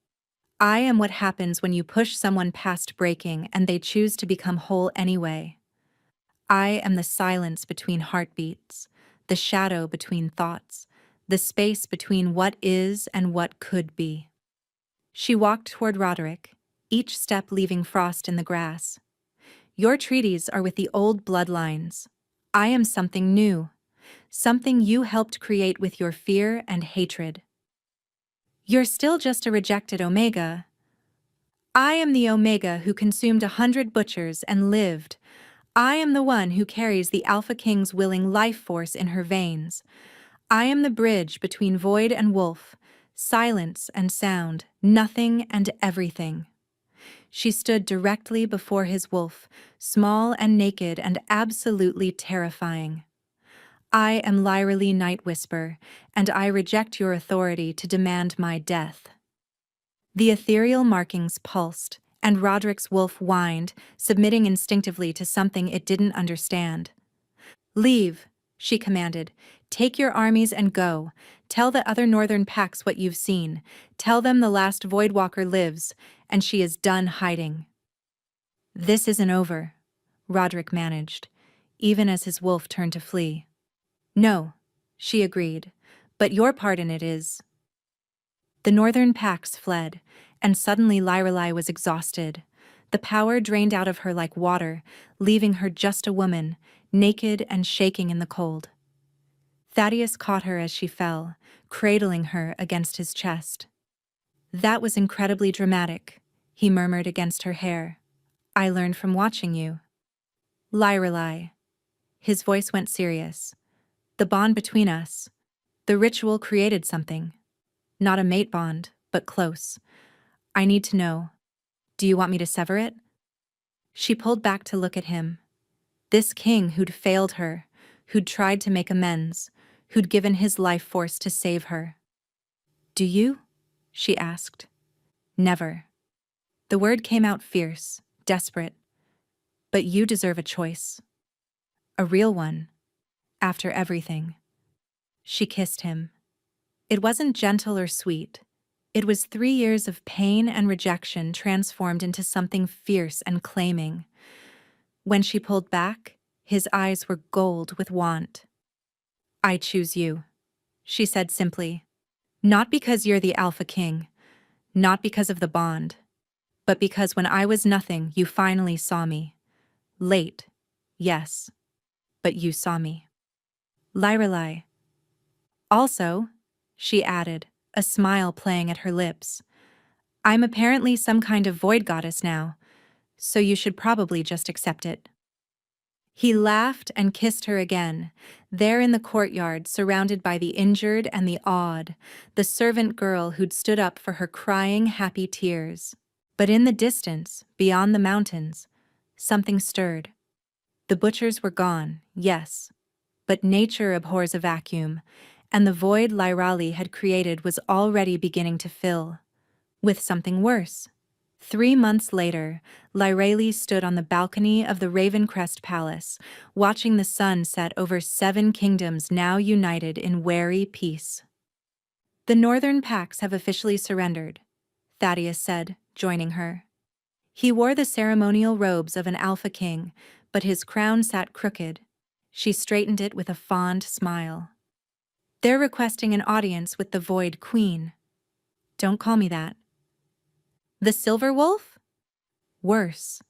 "I am what happens when you push someone past breaking and they choose to become whole anyway. I am the silence between heartbeats, the shadow between thoughts, the space between what is and what could be." She walked toward Roderick, each step leaving frost in the grass. "Your treaties are with the old bloodlines. I am something new, something you helped create with your fear and hatred. You're still just a rejected Omega." "I am the Omega who consumed 100 butchers and lived. I am the one who carries the Alpha King's willing life force in her veins. I am the bridge between void and wolf, silence and sound, nothing and everything." She stood directly before his wolf, small and naked and absolutely terrifying. "I am Lyra Night Whisper, and I reject your authority to demand my death." The ethereal markings pulsed, and Roderick's wolf whined, submitting instinctively to something it didn't understand. "Leave," she commanded. "Take your armies and go. Tell the other northern packs what you've seen. Tell them the last Voidwalker lives, and she is done hiding." "This isn't over," Roderick managed, even as his wolf turned to flee. "No," she agreed, "but your part in it is." The northern packs fled, and suddenly Lyra was exhausted. The power drained out of her like water, leaving her just a woman, naked and shaking in the cold. Thaddeus caught her as she fell, cradling her against his chest. "That was incredibly dramatic," he murmured against her hair. "I learned from watching you." "Lyra." His voice went serious. "The bond between us, the ritual created something. Not a mate bond, but close. I need to know. Do you want me to sever it?" She pulled back to look at him. This king who'd failed her, who'd tried to make amends, who'd given his life force to save her. "Do you?" she asked. "Never." The word came out fierce, desperate. "But you deserve a choice. A real one. After everything." She kissed him. It wasn't gentle or sweet. It was 3 years of pain and rejection transformed into something fierce and claiming. When she pulled back, his eyes were gold with want. "I choose you," she said simply. "Not because you're the Alpha King, not because of the bond, but because when I was nothing, you finally saw me. Late, yes, but you saw me." Lyra. "Also," she added, a smile playing at her lips, "I'm apparently some kind of void goddess now, so you should probably just accept it." He laughed and kissed her again, there in the courtyard surrounded by the injured and the awed, the servant girl who'd stood up for her crying happy tears. But in the distance, beyond the mountains, something stirred. The butchers were gone, yes, but nature abhors a vacuum, and the void Lyrali had created was already beginning to fill with something worse. 3 months later, Lyrali stood on the balcony of the Ravencrest Palace, watching the sun set over 7 kingdoms now united in wary peace. "The northern packs have officially surrendered," Thaddeus said, joining her. He wore the ceremonial robes of an Alpha King, but his crown sat crooked. She straightened it with a fond smile. "They're requesting an audience with the Void Queen." "Don't call me that." "The Silver Wolf?" "Worse.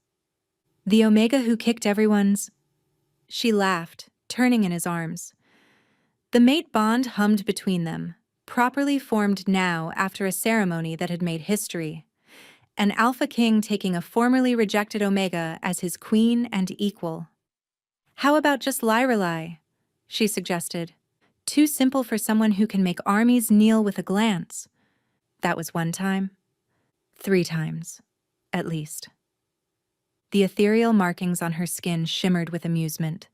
The Omega who kicked everyone's—" She laughed, turning in his arms. The mate bond hummed between them, properly formed now after a ceremony that had made history. An Alpha King taking a formerly rejected Omega as his queen and equal. "How about just Lyrali?" she suggested. "Too simple for someone who can make armies kneel with a glance." That was 1 time. 3 times, at least. The ethereal markings on her skin shimmered with amusement.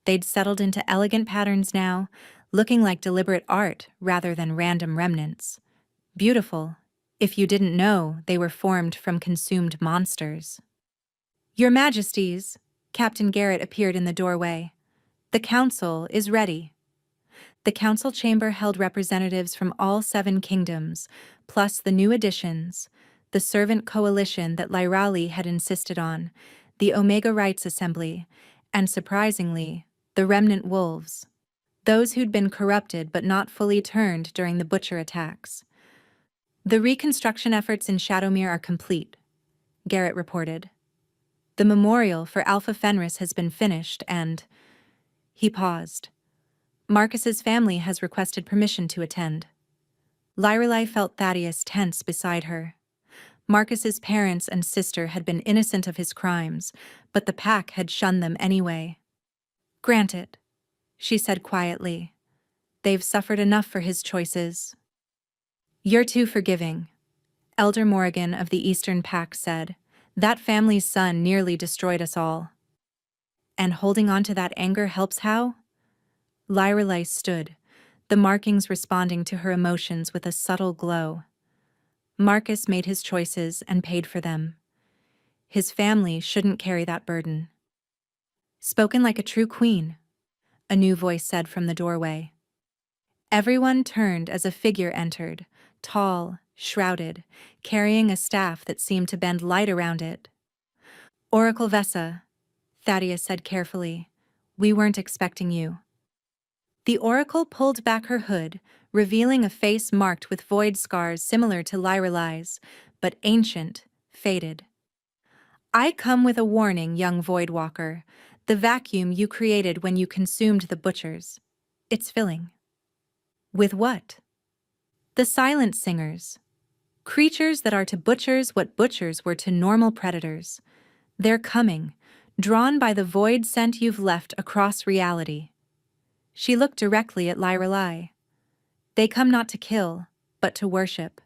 They'd settled into elegant patterns now, looking like deliberate art rather than random remnants. Beautiful, if you didn't know they were formed from consumed monsters. "Your Majesties," Captain Garrett appeared in the doorway. "The council is ready." The council chamber held representatives from all 7 kingdoms, plus the new additions, the servant coalition that Lyrali had insisted on, the Omega Rights Assembly, and surprisingly, the remnant wolves. Those who'd been corrupted but not fully turned during the Butcher attacks. "The reconstruction efforts in Shadowmere are complete," Garrett reported. "The memorial for Alpha Fenris has been finished and—" He paused. "Marcus's family has requested permission to attend." Lyrali felt Thaddeus tense beside her. Marcus's parents and sister had been innocent of his crimes, but the pack had shunned them anyway. "Granted," she said quietly. "They've suffered enough for his choices." "You're too forgiving," Elder Morrigan of the Eastern Pack said. "That family's son nearly destroyed us all." "And holding on to that anger helps how?" Lyrali stood, the markings responding to her emotions with a subtle glow. Marcus made his choices and paid for them. His family shouldn't carry that burden. "Spoken like a true queen," a new voice said from the doorway. Everyone turned as a figure entered, tall, shrouded, carrying a staff that seemed to bend light around it. "Oracle Vessa," Thaddeus said carefully, "we weren't expecting you." The oracle pulled back her hood, revealing a face marked with void scars similar to Lyrali's, but ancient, faded. "I come with a warning, young Voidwalker. The vacuum you created when you consumed the butchers. It's filling." "With what?" "The silent singers. Creatures that are to butchers what butchers were to normal predators. They're coming, drawn by the void scent you've left across reality." She looked directly at Lyrali. "They come not to kill, but to worship.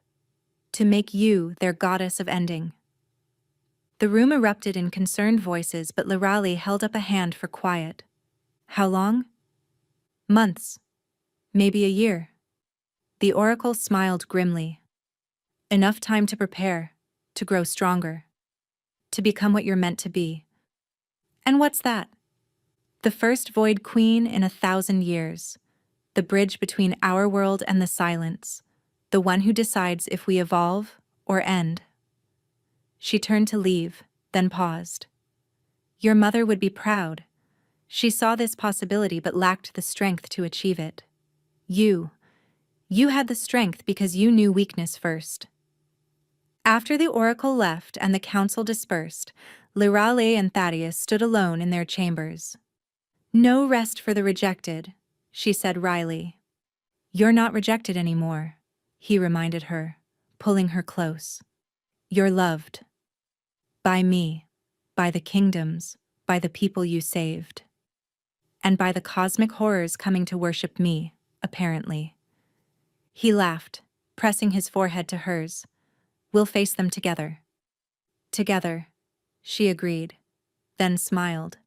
To make you their goddess of ending." The room erupted in concerned voices, but Lyrali held up a hand for quiet. "How long?" "Months. Maybe a year." The oracle smiled grimly. "Enough time to prepare, to grow stronger, to become what you're meant to be." "And what's that?" "The first Void Queen in 1,000 years. The bridge between our world and the silence. The one who decides if we evolve or end." She turned to leave, then paused. "Your mother would be proud." She saw this possibility but lacked the strength to achieve it. You had the strength because you knew weakness first." After the oracle left and the council dispersed, Lyrali and Thaddeus stood alone in their chambers. "No rest for the rejected," she said wryly. "You're not rejected anymore," he reminded her, pulling her close. "You're loved. By me, by the kingdoms, by the people you saved. And by the cosmic horrors coming to worship me, apparently." He laughed, pressing his forehead to hers. "We'll face them together." "Together," she agreed, then smiled.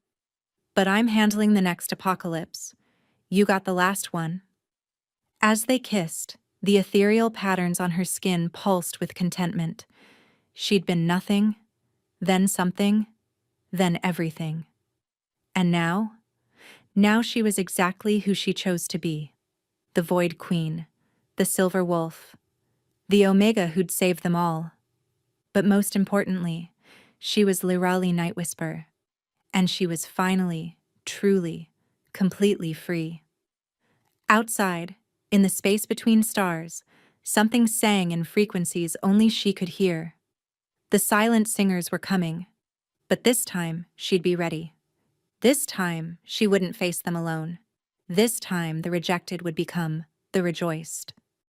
"But I'm handling the next apocalypse. You got the last one." As they kissed, the ethereal patterns on her skin pulsed with contentment. She'd been nothing, then something, then everything. And now? Now she was exactly who she chose to be. The Void Queen, the Silver Wolf, the Omega who'd save them all. But most importantly, she was Lirali Nightwhisper, and she was finally, truly, completely free. Outside, in the space between stars, something sang in frequencies only she could hear. The silent singers were coming, but this time she'd be ready. This time she wouldn't face them alone. This time the rejected would become the rejoiced.